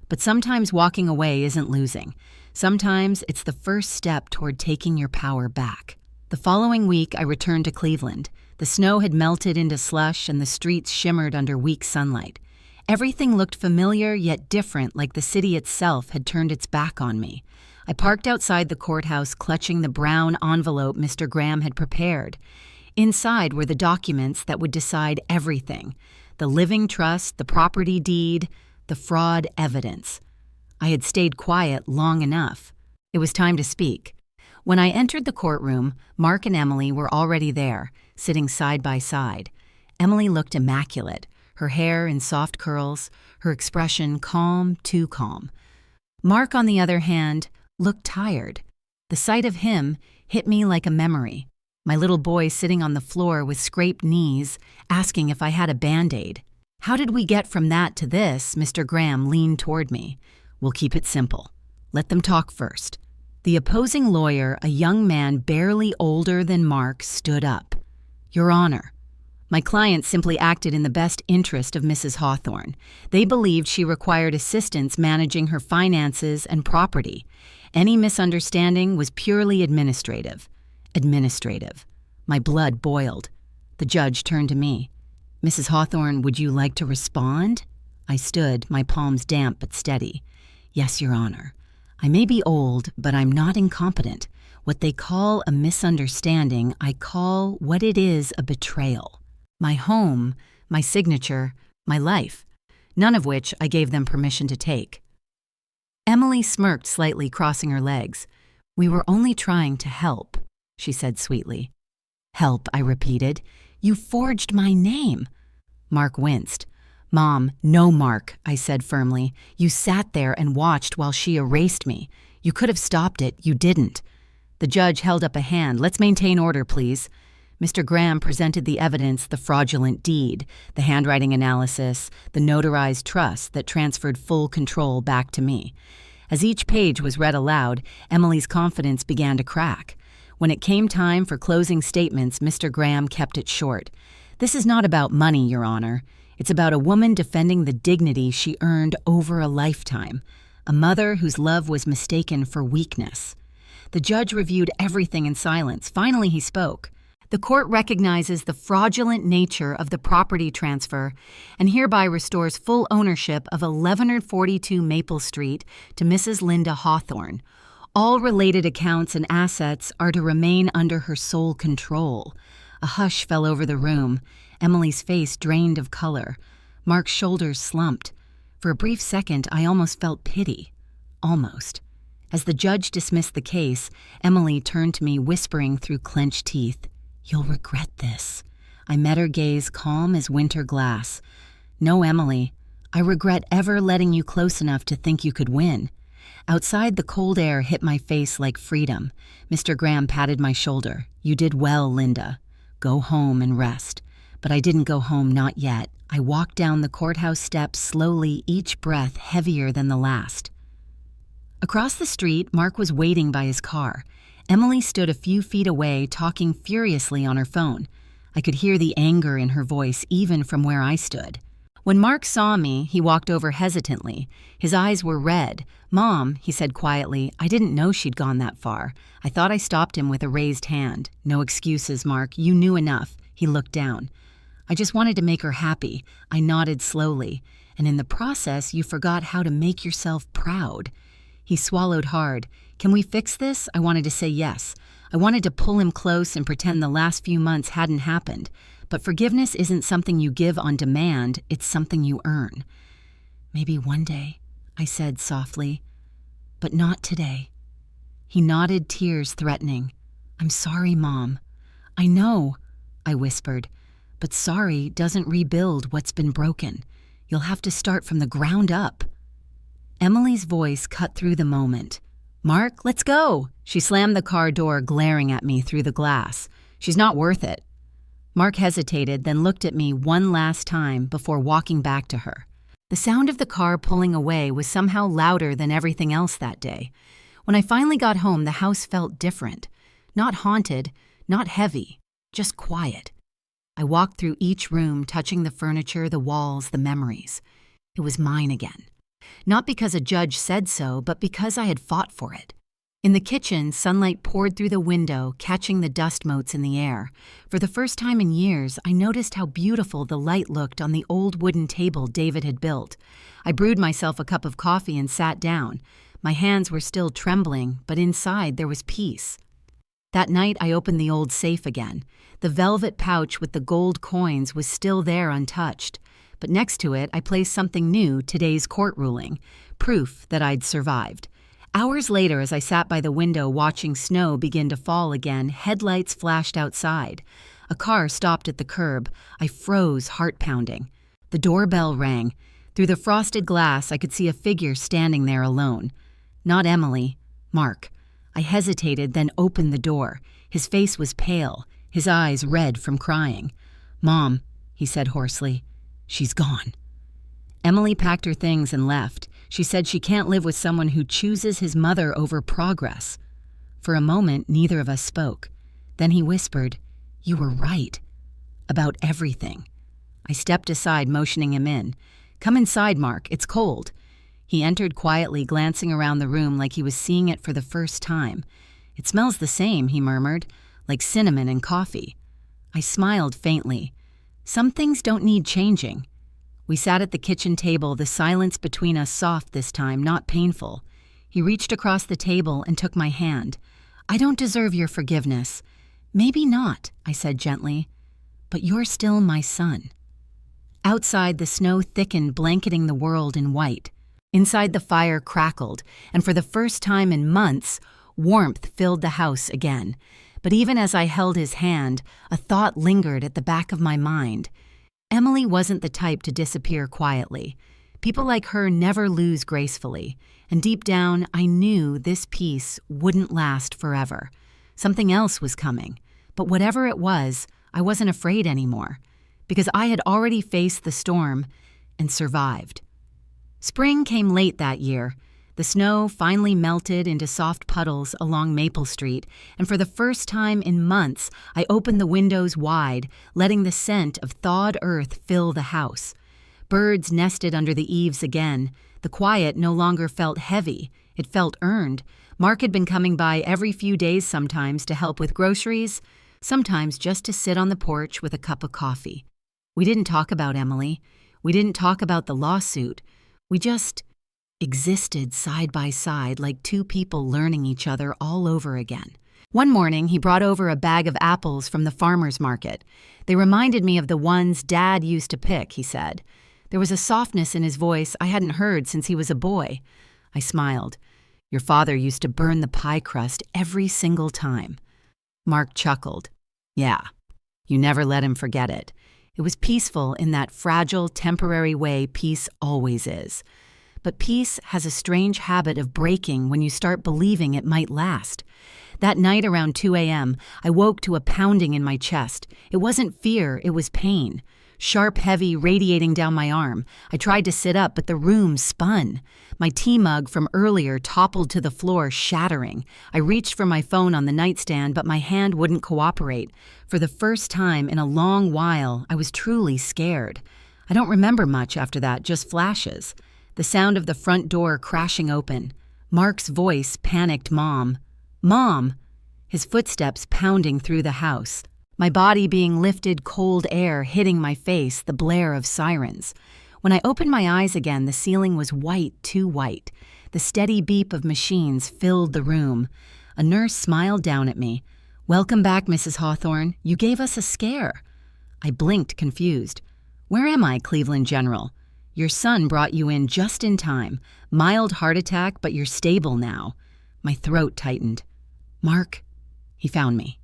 But sometimes walking away isn't losing. Sometimes it's the first step toward taking your power back. The following week, I returned to Cleveland. The snow had melted into slush and the streets shimmered under weak sunlight. Everything looked familiar yet different, like the city itself had turned its back on me. I parked outside the courthouse, clutching the brown envelope Mr. Graham had prepared. Inside were the documents that would decide everything: the living trust, the property deed, the fraud evidence. I had stayed quiet long enough. It was time to speak. When I entered the courtroom, Mark and Emily were already there, sitting side by side. Emily looked immaculate, her hair in soft curls, her expression calm, too calm. Mark, on the other hand, looked tired. The sight of him hit me like a memory. My little boy sitting on the floor with scraped knees, asking if I had a Band-Aid. "How did we get from that to this?" Mr. Graham leaned toward me. "We'll keep it simple. Let them talk first." The opposing lawyer, a young man barely older than Mark, stood up. "Your Honor, my client simply acted in the best interest of Mrs. Hawthorne. They believed she required assistance managing her finances and property. Any misunderstanding was purely administrative." Administrative. My blood boiled. The judge turned to me. "Mrs. Hawthorne, would you like to respond?" I stood, my palms damp but steady. "Yes, Your Honor. I may be old, but I'm not incompetent. What they call a misunderstanding, I call what it is a betrayal. My home, my signature, my life, none of which I gave them permission to take." Emily smirked slightly, crossing her legs. "We were only trying to help," she said sweetly. "Help," I repeated. "You forged my name." Mark winced. "Mom, no, Mark," I said firmly. "You sat there and watched while she erased me. You could have stopped it. You didn't." The judge held up a hand. "Let's maintain order, please." Mr. Graham presented the evidence, the fraudulent deed, the handwriting analysis, the notarized trust that transferred full control back to me. As each page was read aloud, Emily's confidence began to crack. When it came time for closing statements, Mr. Graham kept it short. "This is not about money, Your Honor. It's about a woman defending the dignity she earned over a lifetime, a mother whose love was mistaken for weakness." The judge reviewed everything in silence. Finally, he spoke. "The court recognizes the fraudulent nature of the property transfer and hereby restores full ownership of 1142 Maple Street to Mrs. Linda Hawthorne. All related accounts and assets are to remain under her sole control." A hush fell over the room. Emily's face drained of color. Mark's shoulders slumped. For a brief second, I almost felt pity. Almost. As the judge dismissed the case, Emily turned to me, whispering through clenched teeth, "You'll regret this." I met her gaze, calm as winter glass. "No, Emily, I regret ever letting you close enough to think you could win." Outside, the cold air hit my face like freedom. Mr. Graham patted my shoulder. "You did well, Linda. Go home and rest." But I didn't go home, not yet. I walked down the courthouse steps slowly, each breath heavier than the last. Across the street, Mark was waiting by his car. Emily stood a few feet away, talking furiously on her phone. I could hear the anger in her voice even from where I stood. When Mark saw me, he walked over hesitantly. His eyes were red. "Mom," he said quietly, "I didn't know she'd gone that far." I thought I stopped him with a raised hand. "No excuses, Mark. You knew enough." He looked down. "I just wanted to make her happy." I nodded slowly. "And in the process, you forgot how to make yourself proud." He swallowed hard. "Can we fix this?" I wanted to say yes. I wanted to pull him close and pretend the last few months hadn't happened. But forgiveness isn't something you give on demand, it's something you earn. "Maybe one day," I said softly, "but not today." He nodded, tears threatening. "I'm sorry, Mom." "I know," I whispered, "but sorry doesn't rebuild what's been broken. You'll have to start from the ground up." Emily's voice cut through the moment. "Mark, let's go." She slammed the car door, glaring at me through the glass. "She's not worth it." Mark hesitated, then looked at me one last time before walking back to her. The sound of the car pulling away was somehow louder than everything else that day. When I finally got home, the house felt different. Not haunted, not heavy, just quiet. I walked through each room, touching the furniture, the walls, the memories. It was mine again. Not because a judge said so, but because I had fought for it. In the kitchen, sunlight poured through the window, catching the dust motes in the air. For the first time in years, I noticed how beautiful the light looked on the old wooden table David had built. I brewed myself a cup of coffee and sat down. My hands were still trembling, but inside there was peace. That night, I opened the old safe again. The velvet pouch with the gold coins was still there untouched. But next to it, I placed something new, today's court ruling, proof that I'd survived. Hours later, as I sat by the window watching snow begin to fall again, headlights flashed outside. A car stopped at the curb. I froze, heart pounding. The doorbell rang. Through the frosted glass, I could see a figure standing there alone. Not Emily, Mark. I hesitated, then opened the door. His face was pale, his eyes red from crying. "Mom," he said hoarsely, "she's gone." Emily packed her things and left. She said she can't live with someone who chooses his mother over progress. For a moment, neither of us spoke. Then he whispered, "You were right. About everything." I stepped aside, motioning him in. "Come inside, Mark. It's cold." He entered quietly, glancing around the room like he was seeing it for the first time. "It smells the same," he murmured, "like cinnamon and coffee." I smiled faintly. Some things don't need changing. We sat at the kitchen table, the silence between us soft this time, not painful. He reached across the table and took my hand. "I don't deserve your forgiveness." "Maybe not," I said gently, "but you're still my son." Outside, the snow thickened, blanketing the world in white. Inside, the fire crackled, and for the first time in months, warmth filled the house again. But even as I held his hand, a thought lingered at the back of my mind. Emily wasn't the type to disappear quietly. People like her never lose gracefully, and deep down, I knew this peace wouldn't last forever. Something else was coming, but whatever it was, I wasn't afraid anymore, because I had already faced the storm and survived. Spring came late that year. The snow finally melted into soft puddles along Maple Street, and for the first time in months, I opened the windows wide, letting the scent of thawed earth fill the house. Birds nested under the eaves again. The quiet no longer felt heavy. It felt earned. Mark had been coming by every few days sometimes to help with groceries, sometimes just to sit on the porch with a cup of coffee. We didn't talk about Emily. We didn't talk about the lawsuit. We just existed side by side like two people learning each other all over again. One morning, he brought over a bag of apples from the farmer's market. They reminded me of the ones Dad used to pick, he said. There was a softness in his voice I hadn't heard since he was a boy. I smiled. Your father used to burn the pie crust every single time. Mark chuckled. Yeah, you never let him forget it. It was peaceful in that fragile, temporary way peace always is. But peace has a strange habit of breaking when you start believing it might last. That night around 2 a.m., I woke to a pounding in my chest. It wasn't fear, it was pain. Sharp, heavy, radiating down my arm. I tried to sit up, but the room spun. My tea mug from earlier toppled to the floor, shattering. I reached for my phone on the nightstand, but my hand wouldn't cooperate. For the first time in a long while, I was truly scared. I don't remember much after that, just flashes. The sound of the front door crashing open. Mark's voice panicked Mom. Mom! His footsteps pounding through the house. My body being lifted, cold air hitting my face, the blare of sirens. When I opened my eyes again, the ceiling was white, too white. The steady beep of machines filled the room. A nurse smiled down at me. Welcome back, Mrs. Hawthorne. You gave us a scare. I blinked, confused. Where am I, Cleveland General? Your son brought you in just in time. Mild heart attack, but you're stable now. My throat tightened. Mark? He found me.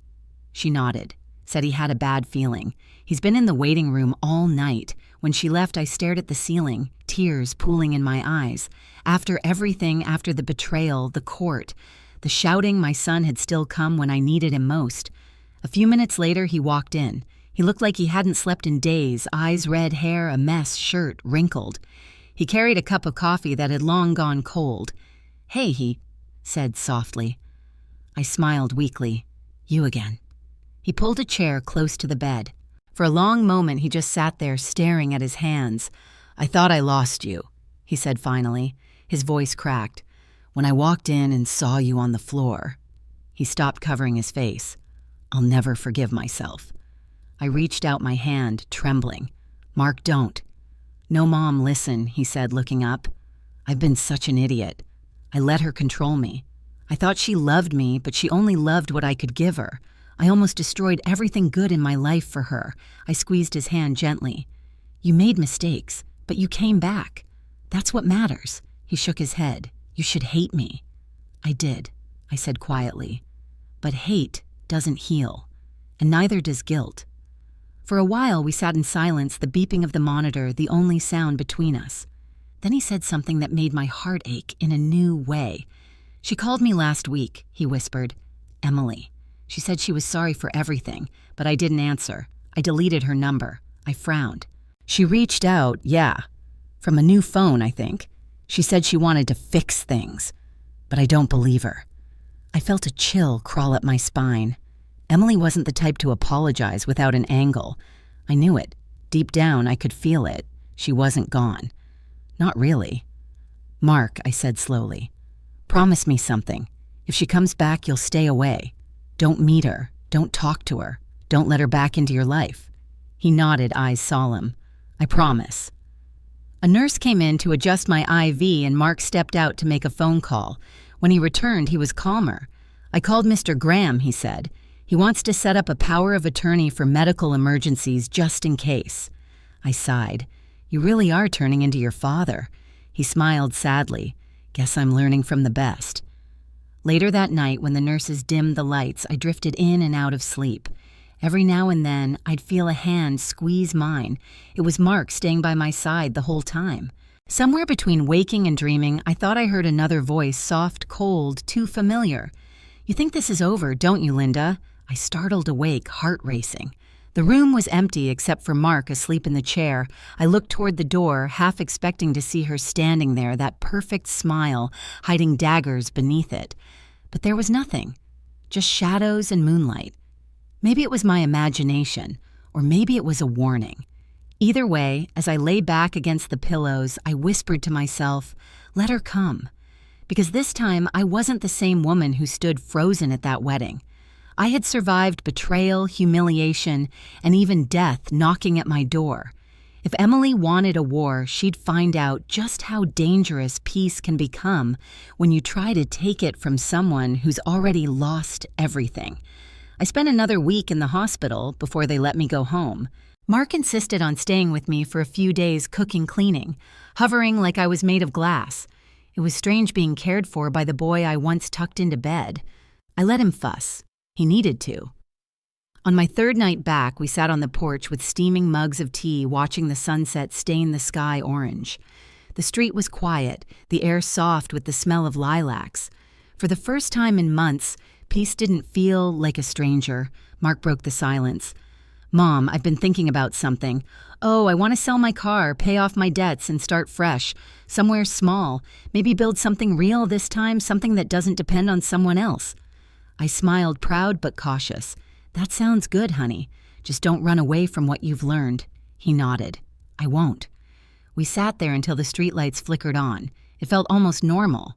She nodded. Said he had a bad feeling. He's been in the waiting room all night. When she left, I stared at the ceiling, tears pooling in my eyes. After everything, after the betrayal, the court, the shouting, my son had still come when I needed him most. A few minutes later, he walked in. He looked like he hadn't slept in days, eyes red, hair a mess, shirt wrinkled. He carried a cup of coffee that had long gone cold. Hey, he said softly. I smiled weakly. You again. He pulled a chair close to the bed. For a long moment, he just sat there staring at his hands. I thought I lost you, he said finally. His voice cracked. When I walked in and saw you on the floor. He stopped covering his face. I'll never forgive myself. I reached out my hand, trembling. Mark, don't. No, Mom, listen, he said, looking up. I've been such an idiot. I let her control me. I thought she loved me, but she only loved what I could give her. I almost destroyed everything good in my life for her. I squeezed his hand gently. You made mistakes, but you came back. That's what matters. He shook his head. You should hate me. I did, I said quietly. But hate doesn't heal, and neither does guilt. For a while, we sat in silence, the beeping of the monitor the only sound between us. Then he said something that made my heart ache in a new way. She called me last week, he whispered. Emily. She said she was sorry for everything, but I didn't answer. I deleted her number. I frowned. She reached out, yeah. From a new phone, I think. She said she wanted to fix things, but I don't believe her. I felt a chill crawl up my spine. Emily wasn't the type to apologize without an angle. I knew it. Deep down, I could feel it. She wasn't gone. Not really. Mark, I said slowly. Promise me something. If she comes back, you'll stay away. Don't meet her. Don't talk to her. Don't let her back into your life. He nodded, eyes solemn. I promise. A nurse came in to adjust my IV and Mark stepped out to make a phone call. When he returned, he was calmer. I called Mr. Graham, he said. He wants to set up a power of attorney for medical emergencies just in case. I sighed. You really are turning into your father. He smiled sadly. Guess I'm learning from the best. Later that night, when the nurses dimmed the lights, I drifted in and out of sleep. Every now and then, I'd feel a hand squeeze mine. It was Mark staying by my side the whole time. Somewhere between waking and dreaming, I thought I heard another voice, soft, cold, too familiar. "You think this is over, don't you, Linda?" I startled awake, heart racing. The room was empty except for Mark asleep in the chair. I looked toward the door, half expecting to see her standing there, that perfect smile, hiding daggers beneath it. But there was nothing, just shadows and moonlight. Maybe it was my imagination, or maybe it was a warning. Either way, as I lay back against the pillows, I whispered to myself, let her come. Because this time, I wasn't the same woman who stood frozen at that wedding. I had survived betrayal, humiliation, and even death knocking at my door. If Emily wanted a war, she'd find out just how dangerous peace can become when you try to take it from someone who's already lost everything. I spent another week in the hospital before they let me go home. Mark insisted on staying with me for a few days cooking, cleaning, hovering like I was made of glass. It was strange being cared for by the boy I once tucked into bed. I let him fuss. He needed to. On my third night back, we sat on the porch with steaming mugs of tea, watching the sunset stain the sky orange. The street was quiet, the air soft with the smell of lilacs. For the first time in months, peace didn't feel like a stranger. Mark broke the silence. "Mom, I've been thinking about something. Oh, I want to sell my car, pay off my debts, and start fresh. Somewhere small. Maybe build something real this time, something that doesn't depend on someone else." I smiled, proud but cautious. "That sounds good, honey. Just don't run away from what you've learned." He nodded. "I won't." We sat there until the streetlights flickered on. It felt almost normal.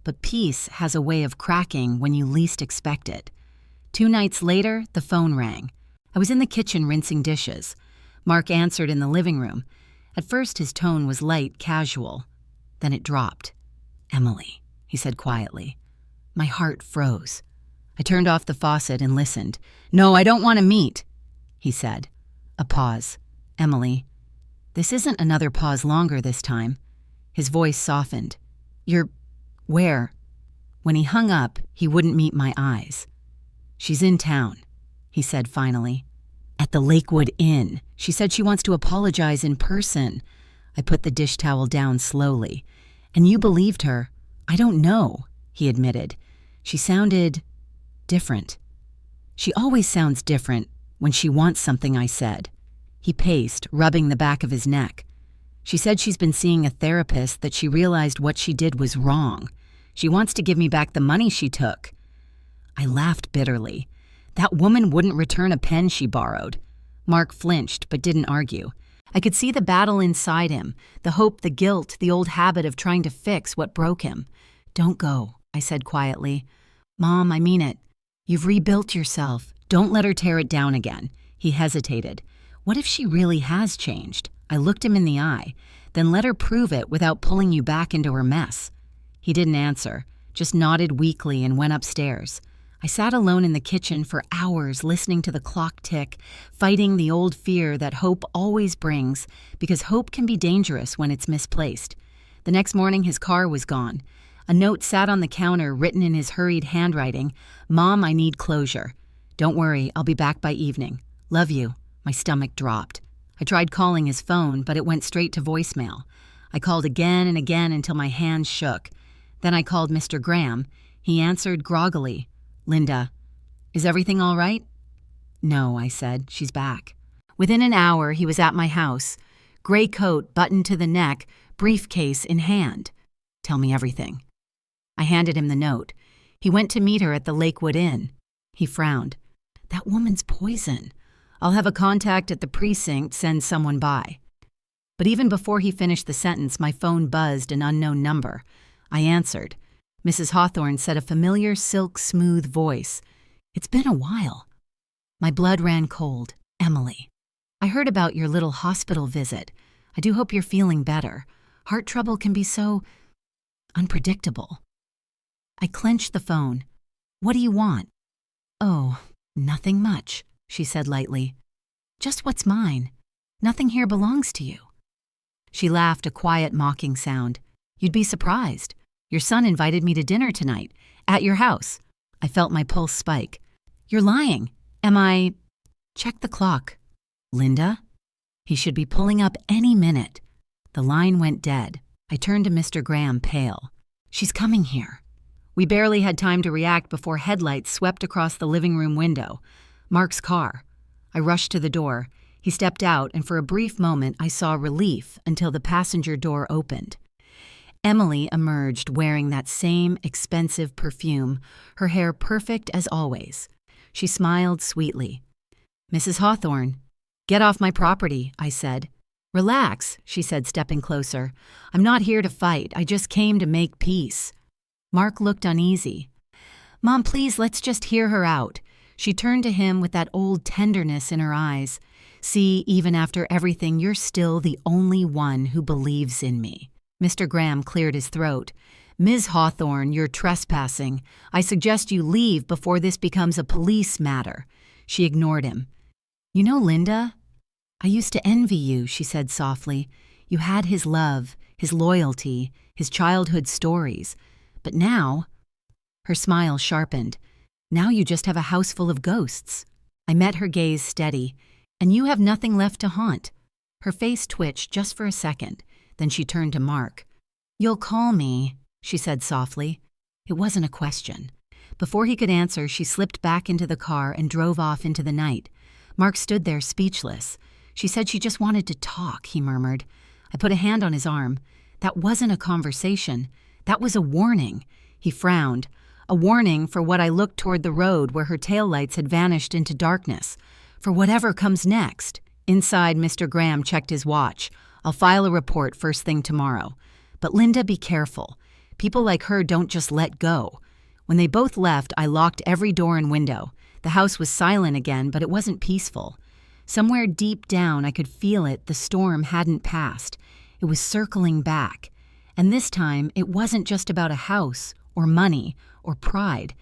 But peace has a way of cracking when you least expect it. 2 nights later, the phone rang. I was in the kitchen rinsing dishes. Mark answered in the living room. At first, his tone was light, casual. Then it dropped. "Emily," he said quietly. My heart froze. I turned off the faucet and listened. "No, I don't want to meet," he said. A pause. "Emily." This isn't another pause longer this time. His voice softened. "You're... where?" When he hung up, he wouldn't meet my eyes. "She's in town," he said finally. "At the Lakewood Inn. She said she wants to apologize in person." I put the dish towel down slowly. "And you believed her?" "I don't know," he admitted. "She sounded... different." "She always sounds different when she wants something," I said. He paced, rubbing the back of his neck. "She said she's been seeing a therapist, that she realized what she did was wrong. She wants to give me back the money she took." I laughed bitterly. That woman wouldn't return a pen she borrowed. Mark flinched, but didn't argue. I could see the battle inside him, the hope, the guilt, the old habit of trying to fix what broke him. "Don't go," I said quietly. "Mom, I mean it. You've rebuilt yourself. Don't let her tear it down again." He hesitated. "What if she really has changed?" I looked him in the eye. "Then let her prove it without pulling you back into her mess." He didn't answer, just nodded weakly and went upstairs. I sat alone in the kitchen for hours, listening to the clock tick, fighting the old fear that hope always brings, because hope can be dangerous when it's misplaced. The next morning, his car was gone. A note sat on the counter, written in his hurried handwriting. "Mom, I need closure. Don't worry, I'll be back by evening. Love you." My stomach dropped. I tried calling his phone, but it went straight to voicemail. I called again and again until my hands shook. Then I called Mr. Graham. He answered groggily. "Linda, is everything all right?" "No," I said. "She's back." Within an hour, he was at my house. Gray coat buttoned to the neck, briefcase in hand. "Tell me everything." I handed him the note. He went to meet her at the Lakewood Inn. He frowned. "That woman's poison. I'll have a contact at the precinct send someone by." But even before he finished the sentence, my phone buzzed an unknown number. I answered. Mrs. Hawthorne said a familiar, silk-smooth voice. "It's been a while." My blood ran cold. "Emily, I heard about your little hospital visit. I do hope you're feeling better. Heart trouble can be so... unpredictable." I clenched the phone. "What do you want?" "Oh, nothing much," she said lightly. "Just what's mine. Nothing here belongs to you." She laughed, a quiet, mocking sound. You'd be surprised. Your son invited me to dinner tonight, at your house. I felt my pulse spike. You're lying. Am I… Check the clock. Linda? He should be pulling up any minute. The line went dead. I turned to Mr. Graham, pale. She's coming here. We barely had time to react before headlights swept across the living room window. Mark's car. I rushed to the door. He stepped out, and for a brief moment I saw relief until the passenger door opened. Emily emerged wearing that same expensive perfume, her hair perfect as always. She smiled sweetly. Mrs. Hawthorne, get off my property, I said. Relax, she said, stepping closer. I'm not here to fight. I just came to make peace. Mark looked uneasy. Mom, please, let's just hear her out. She turned to him with that old tenderness in her eyes. See, even after everything, you're still the only one who believes in me. Mr. Graham cleared his throat. Ms. Hawthorne, you're trespassing. I suggest you leave before this becomes a police matter. She ignored him. You know, Linda, I used to envy you, she said softly. You had his love, his loyalty, his childhood stories. But now… Her smile sharpened. Now you just have a house full of ghosts. I met her gaze steady. And you have nothing left to haunt. Her face twitched just for a second. Then she turned to Mark. You'll call me, she said softly. It wasn't a question. Before he could answer, she slipped back into the car and drove off into the night. Mark stood there speechless. She said she just wanted to talk, he murmured. I put a hand on his arm. That wasn't a conversation. That was a warning. He frowned. A warning for what I looked toward the road where her taillights had vanished into darkness. For whatever comes next. Inside, Mr. Graham checked his watch. I'll file a report first thing tomorrow. But Linda, be careful. People like her don't just let go. When they both left, I locked every door and window. The house was silent again, but it wasn't peaceful. Somewhere deep down, I could feel it. The storm hadn't passed. It was circling back. And this time, it wasn't just about a house, or money, or pride.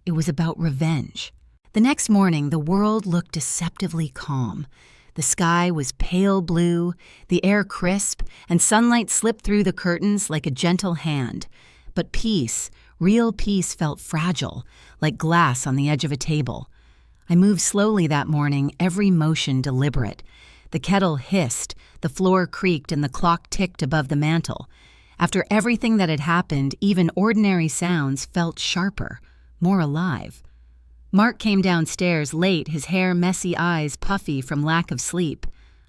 It was about revenge. The next morning, the world looked deceptively calm. The sky was pale blue, the air crisp, and sunlight slipped through the curtains like a gentle hand. But peace, real peace, felt fragile, like glass on the edge of a table. I moved slowly that morning, every motion deliberate. The kettle hissed, the floor creaked, and the clock ticked above the mantel. After everything that had happened, even ordinary sounds felt sharper, more alive. Mark came downstairs late, his hair messy, eyes puffy from lack of sleep.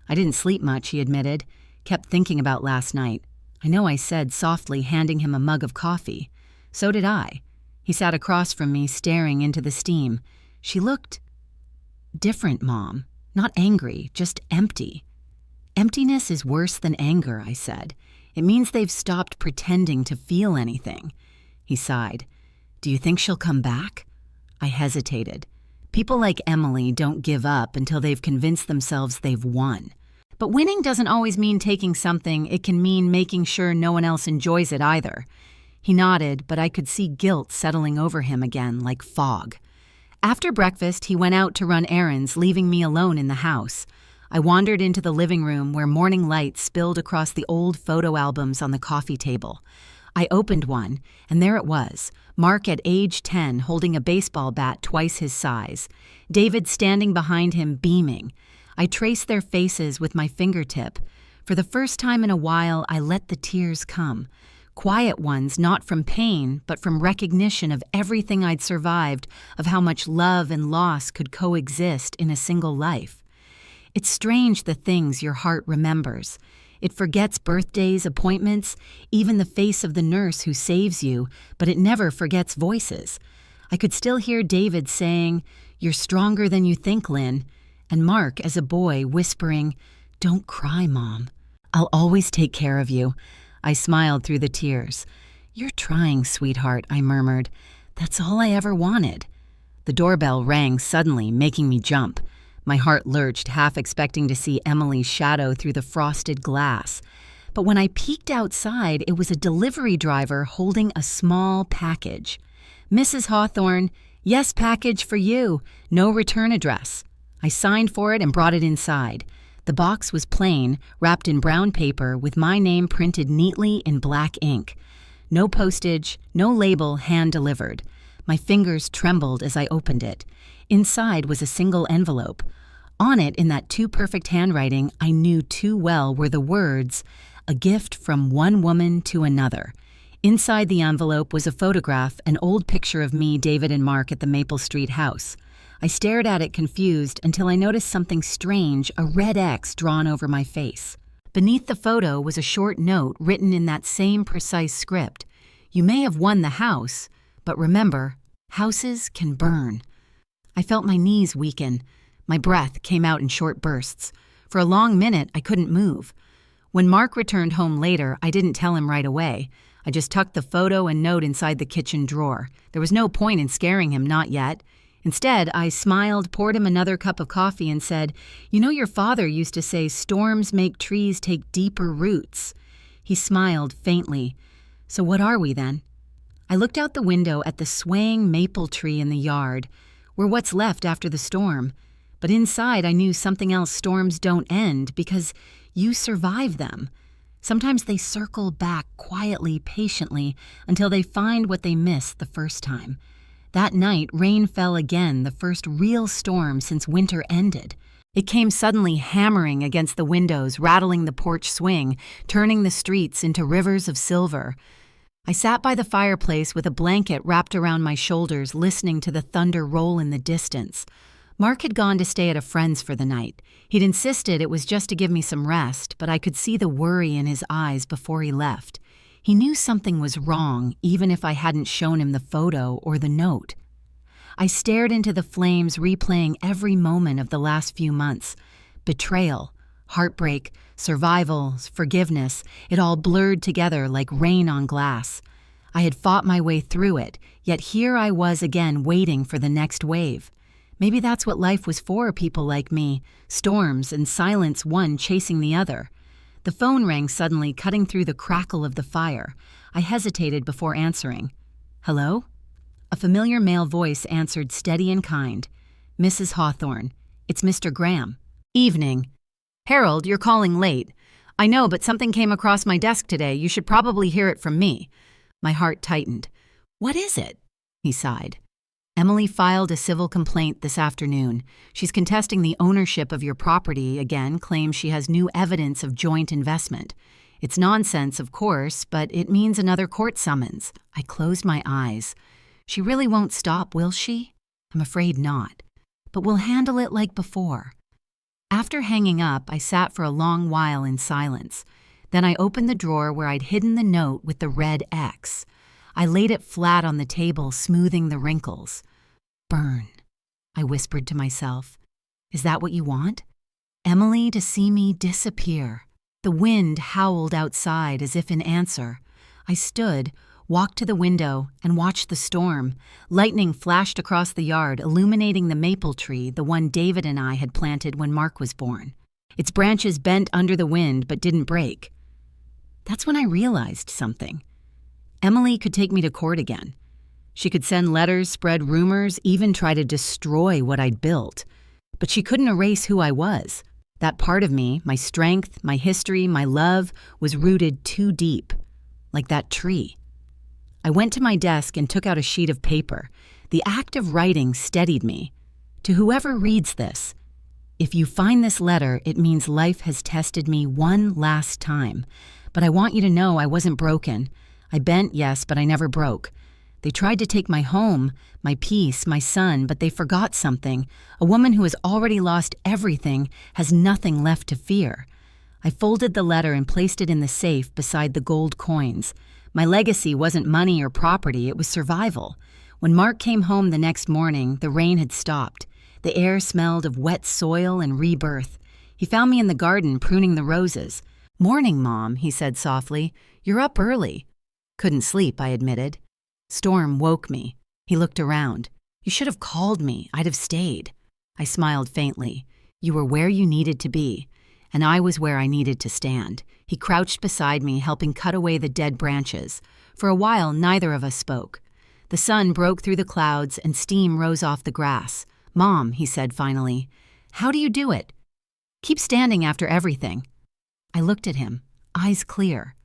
I didn't sleep much, he admitted. Kept thinking about last night. I know, I said softly, handing him a mug of coffee. So did I. He sat across from me, staring into the steam. She looked different, Mom. Not angry, just empty. Emptiness is worse than anger, I said. It means they've stopped pretending to feel anything. He sighed. Do you think she'll come back? I hesitated. People like Emily don't give up until they've convinced themselves they've won. But winning doesn't always mean taking something. It can mean making sure no one else enjoys it either. He nodded, but I could see guilt settling over him again like fog. After breakfast, he went out to run errands, leaving me alone in the house. I wandered into the living room where morning light spilled across the old photo albums on the coffee table. I opened one, and there it was, Mark at age 10 holding a baseball bat twice his size, David standing behind him beaming. I traced their faces with my fingertip. For the first time in a while, I let the tears come. Quiet ones, not from pain, but from recognition of everything I'd survived, of how much love and loss could coexist in a single life. It's strange the things your heart remembers. It forgets birthdays, appointments, even the face of the nurse who saves you, but it never forgets voices. I could still hear David saying, "You're stronger than you think, Lynn," and Mark, as a boy, whispering, "Don't cry, Mom. I'll always take care of you." I smiled through the tears. "You're trying, sweetheart," I murmured. "That's all I ever wanted." The doorbell rang suddenly, making me jump. My heart lurched, half expecting to see Emily's shadow through the frosted glass. But when I peeked outside, it was a delivery driver holding a small package. "Mrs. Hawthorne, yes, package for you. No return address." I signed for it and brought it inside. The box was plain, wrapped in brown paper with my name printed neatly in black ink. No postage, no label, hand-delivered. My fingers trembled as I opened it. Inside was a single envelope. On it, in that too-perfect handwriting I knew too well, were the words, "A gift from one woman to another." Inside the envelope was a photograph, an old picture of me, David, and Mark at the Maple Street house. I stared at it confused until I noticed something strange, a red X drawn over my face. Beneath the photo was a short note written in that same precise script. "You may have won the house, but remember, houses can burn." I felt my knees weaken. My breath came out in short bursts. For a long minute, I couldn't move. When Mark returned home later, I didn't tell him right away. I just tucked the photo and note inside the kitchen drawer. There was no point in scaring him, not yet. Instead, I smiled, poured him another cup of coffee, and said, "You know, your father used to say storms make trees take deeper roots." He smiled faintly. "So what are we then?" I looked out the window at the swaying maple tree in the yard. We're what's left after the storm. But inside, I knew something else. Storms don't end because you survive them. Sometimes they circle back quietly, patiently, until they find what they missed the first time. That night, rain fell again, the first real storm since winter ended. It came suddenly, hammering against the windows, rattling the porch swing, turning the streets into rivers of silver. I sat by the fireplace with a blanket wrapped around my shoulders, listening to the thunder roll in the distance. Mark had gone to stay at a friend's for the night. He'd insisted it was just to give me some rest, but I could see the worry in his eyes before he left. He knew something was wrong, even if I hadn't shown him the photo or the note. I stared into the flames, replaying every moment of the last few months. Betrayal, heartbreak, survival, forgiveness, it all blurred together like rain on glass. I had fought my way through it, yet here I was again waiting for the next wave. Maybe that's what life was for people like me, storms and silence, one chasing the other. The phone rang suddenly, cutting through the crackle of the fire. I hesitated before answering. "Hello?" A familiar male voice answered, steady and kind. "Mrs. Hawthorne, it's Mr. Graham." "Evening." "Harold, you're calling late. I know, but something came across my desk today. You should probably hear it from me." My heart tightened. "What is it?" He sighed. "Emily filed a civil complaint this afternoon. She's contesting the ownership of your property again, claims she has new evidence of joint investment. It's nonsense, of course, but it means another court summons." I closed my eyes. "She really won't stop, will she?" "I'm afraid not. But we'll handle it like before." After hanging up, I sat for a long while in silence. Then I opened the drawer where I'd hidden the note with the red X. I laid it flat on the table, smoothing the wrinkles. "Burn," I whispered to myself. "Is that what you want? Emily to see me disappear." The wind howled outside as if in answer. I stood, walked to the window, and watched the storm. Lightning flashed across the yard, illuminating the maple tree, the one David and I had planted when Mark was born. Its branches bent under the wind but didn't break. That's when I realized something. Emily could take me to court again. She could send letters, spread rumors, even try to destroy what I'd built. But she couldn't erase who I was. That part of me, my strength, my history, my love, was rooted too deep, like that tree. I went to my desk and took out a sheet of paper. The act of writing steadied me. "To whoever reads this, if you find this letter, it means life has tested me one last time. But I want you to know I wasn't broken. I bent, yes, but I never broke. They tried to take my home, my peace, my son, but they forgot something. A woman who has already lost everything has nothing left to fear." I folded the letter and placed it in the safe beside the gold coins. My legacy wasn't money or property, it was survival. When Mark came home the next morning, the rain had stopped. The air smelled of wet soil and rebirth. He found me in the garden pruning the roses. "Morning, Mom," he said softly. "You're up early." "Couldn't sleep," I admitted. Storm woke me. He looked around. "You should have called me. I'd have stayed." I smiled faintly. "You were where you needed to be, and I was where I needed to stand." He crouched beside me, helping cut away the dead branches. For a while, neither of us spoke. The sun broke through the clouds and steam rose off the grass. "Mom," he said finally, "how do you do it?" Keep standing after everything." I looked at him, eyes clear.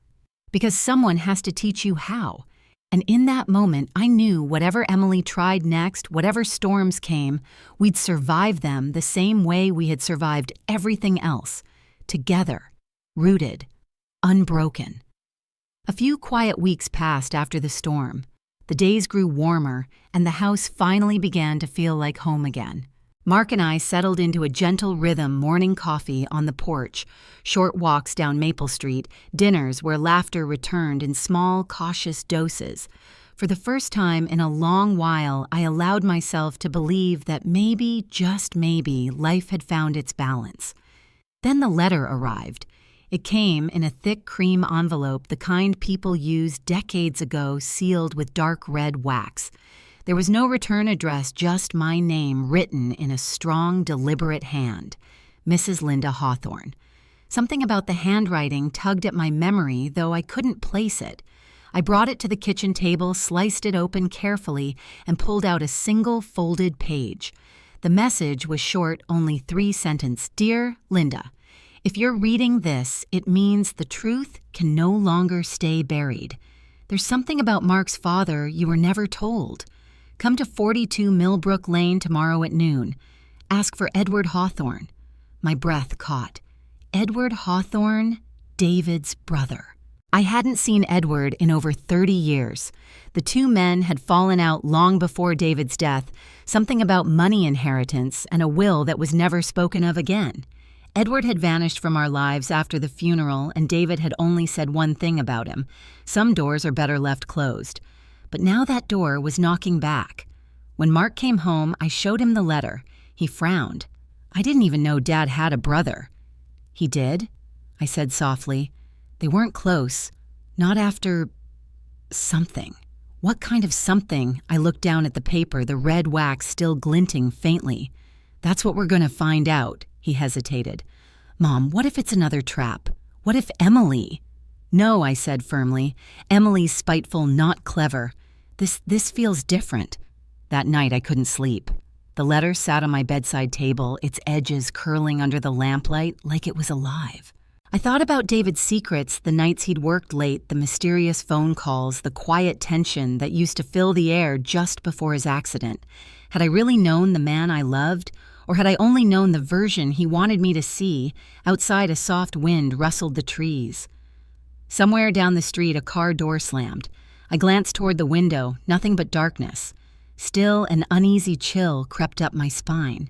"Because someone has to teach you how." And in that moment, I knew whatever Emily tried next, whatever storms came, we'd survive them the same way we had survived everything else. Together, rooted, unbroken. A few quiet weeks passed after the storm. The days grew warmer, and the house finally began to feel like home again. Mark and I settled into a gentle rhythm, morning coffee on the porch, short walks down Maple Street, dinners where laughter returned in small, cautious doses. For the first time in a long while, I allowed myself to believe that maybe, just maybe, life had found its balance. Then the letter arrived. It came in a thick cream envelope, the kind people used decades ago, sealed with dark red wax. There was no return address, just my name written in a strong, deliberate hand. Mrs. Linda Hawthorne. Something about the handwriting tugged at my memory, though I couldn't place it. I brought it to the kitchen table, sliced it open carefully, and pulled out a single folded page. The message was short, only 3 sentences. "Dear Linda, if you're reading this, it means the truth can no longer stay buried. There's something about Mark's father you were never told. Come to 42 Millbrook Lane tomorrow at noon. Ask for Edward Hawthorne." My breath caught. Edward Hawthorne, David's brother. I hadn't seen Edward in over 30 years. The two men had fallen out long before David's death, something about money inheritance and a will that was never spoken of again. Edward had vanished from our lives after the funeral, and David had only said one thing about him: some doors are better left closed. But now that door was knocking back. When Mark came home, I showed him the letter. He frowned. "I didn't even know Dad had a brother." "He did?" I said softly. "They weren't close. Not after something." "What kind of something?" I looked down at the paper, the red wax still glinting faintly. "That's what we're going to find out," he hesitated. "Mom, what if it's another trap? What if Emily?" "No," I said firmly. "Emily's spiteful, not clever. This feels different." That night I couldn't sleep. The letter sat on my bedside table, its edges curling under the lamplight like it was alive. I thought about David's secrets, the nights he'd worked late, the mysterious phone calls, the quiet tension that used to fill the air just before his accident. Had I really known the man I loved, or had I only known the version he wanted me to see? Outside, a soft wind rustled the trees. Somewhere down the street, a car door slammed. I glanced toward the window, nothing but darkness. Still, an uneasy chill crept up my spine.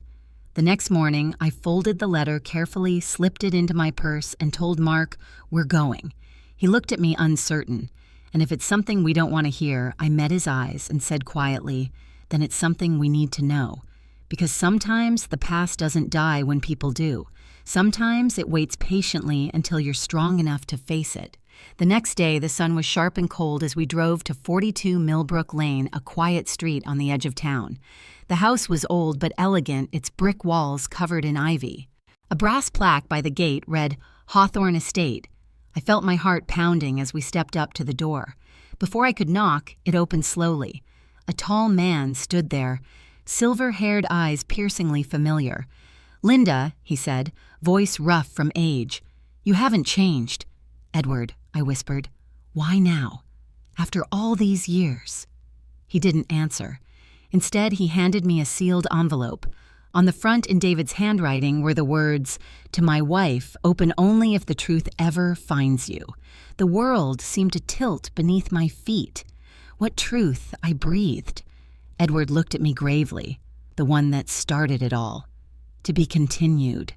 The next morning, I folded the letter carefully, slipped it into my purse, and told Mark, "We're going." He looked at me uncertain, and if it's something we don't want to hear, I met his eyes and said quietly, "Then it's something we need to know. Because sometimes the past doesn't die when people do. Sometimes it waits patiently until you're strong enough to face it." The next day, the sun was sharp and cold as we drove to 42 Millbrook Lane, a quiet street on the edge of town. The house was old but elegant, its brick walls covered in ivy. A brass plaque by the gate read, "Hawthorne Estate." I felt my heart pounding as we stepped up to the door. Before I could knock, it opened slowly. A tall man stood there, silver-haired eyes piercingly familiar. "Linda," he said, voice rough from age, "you haven't changed." "Edward," I whispered. "Why now? After all these years?" He didn't answer. Instead, he handed me a sealed envelope. On the front, in David's handwriting, were the words, "To my wife, open only if the truth ever finds you." The world seemed to tilt beneath my feet. What truth? I breathed. Edward looked at me gravely, the one that started it all. "To be continued,"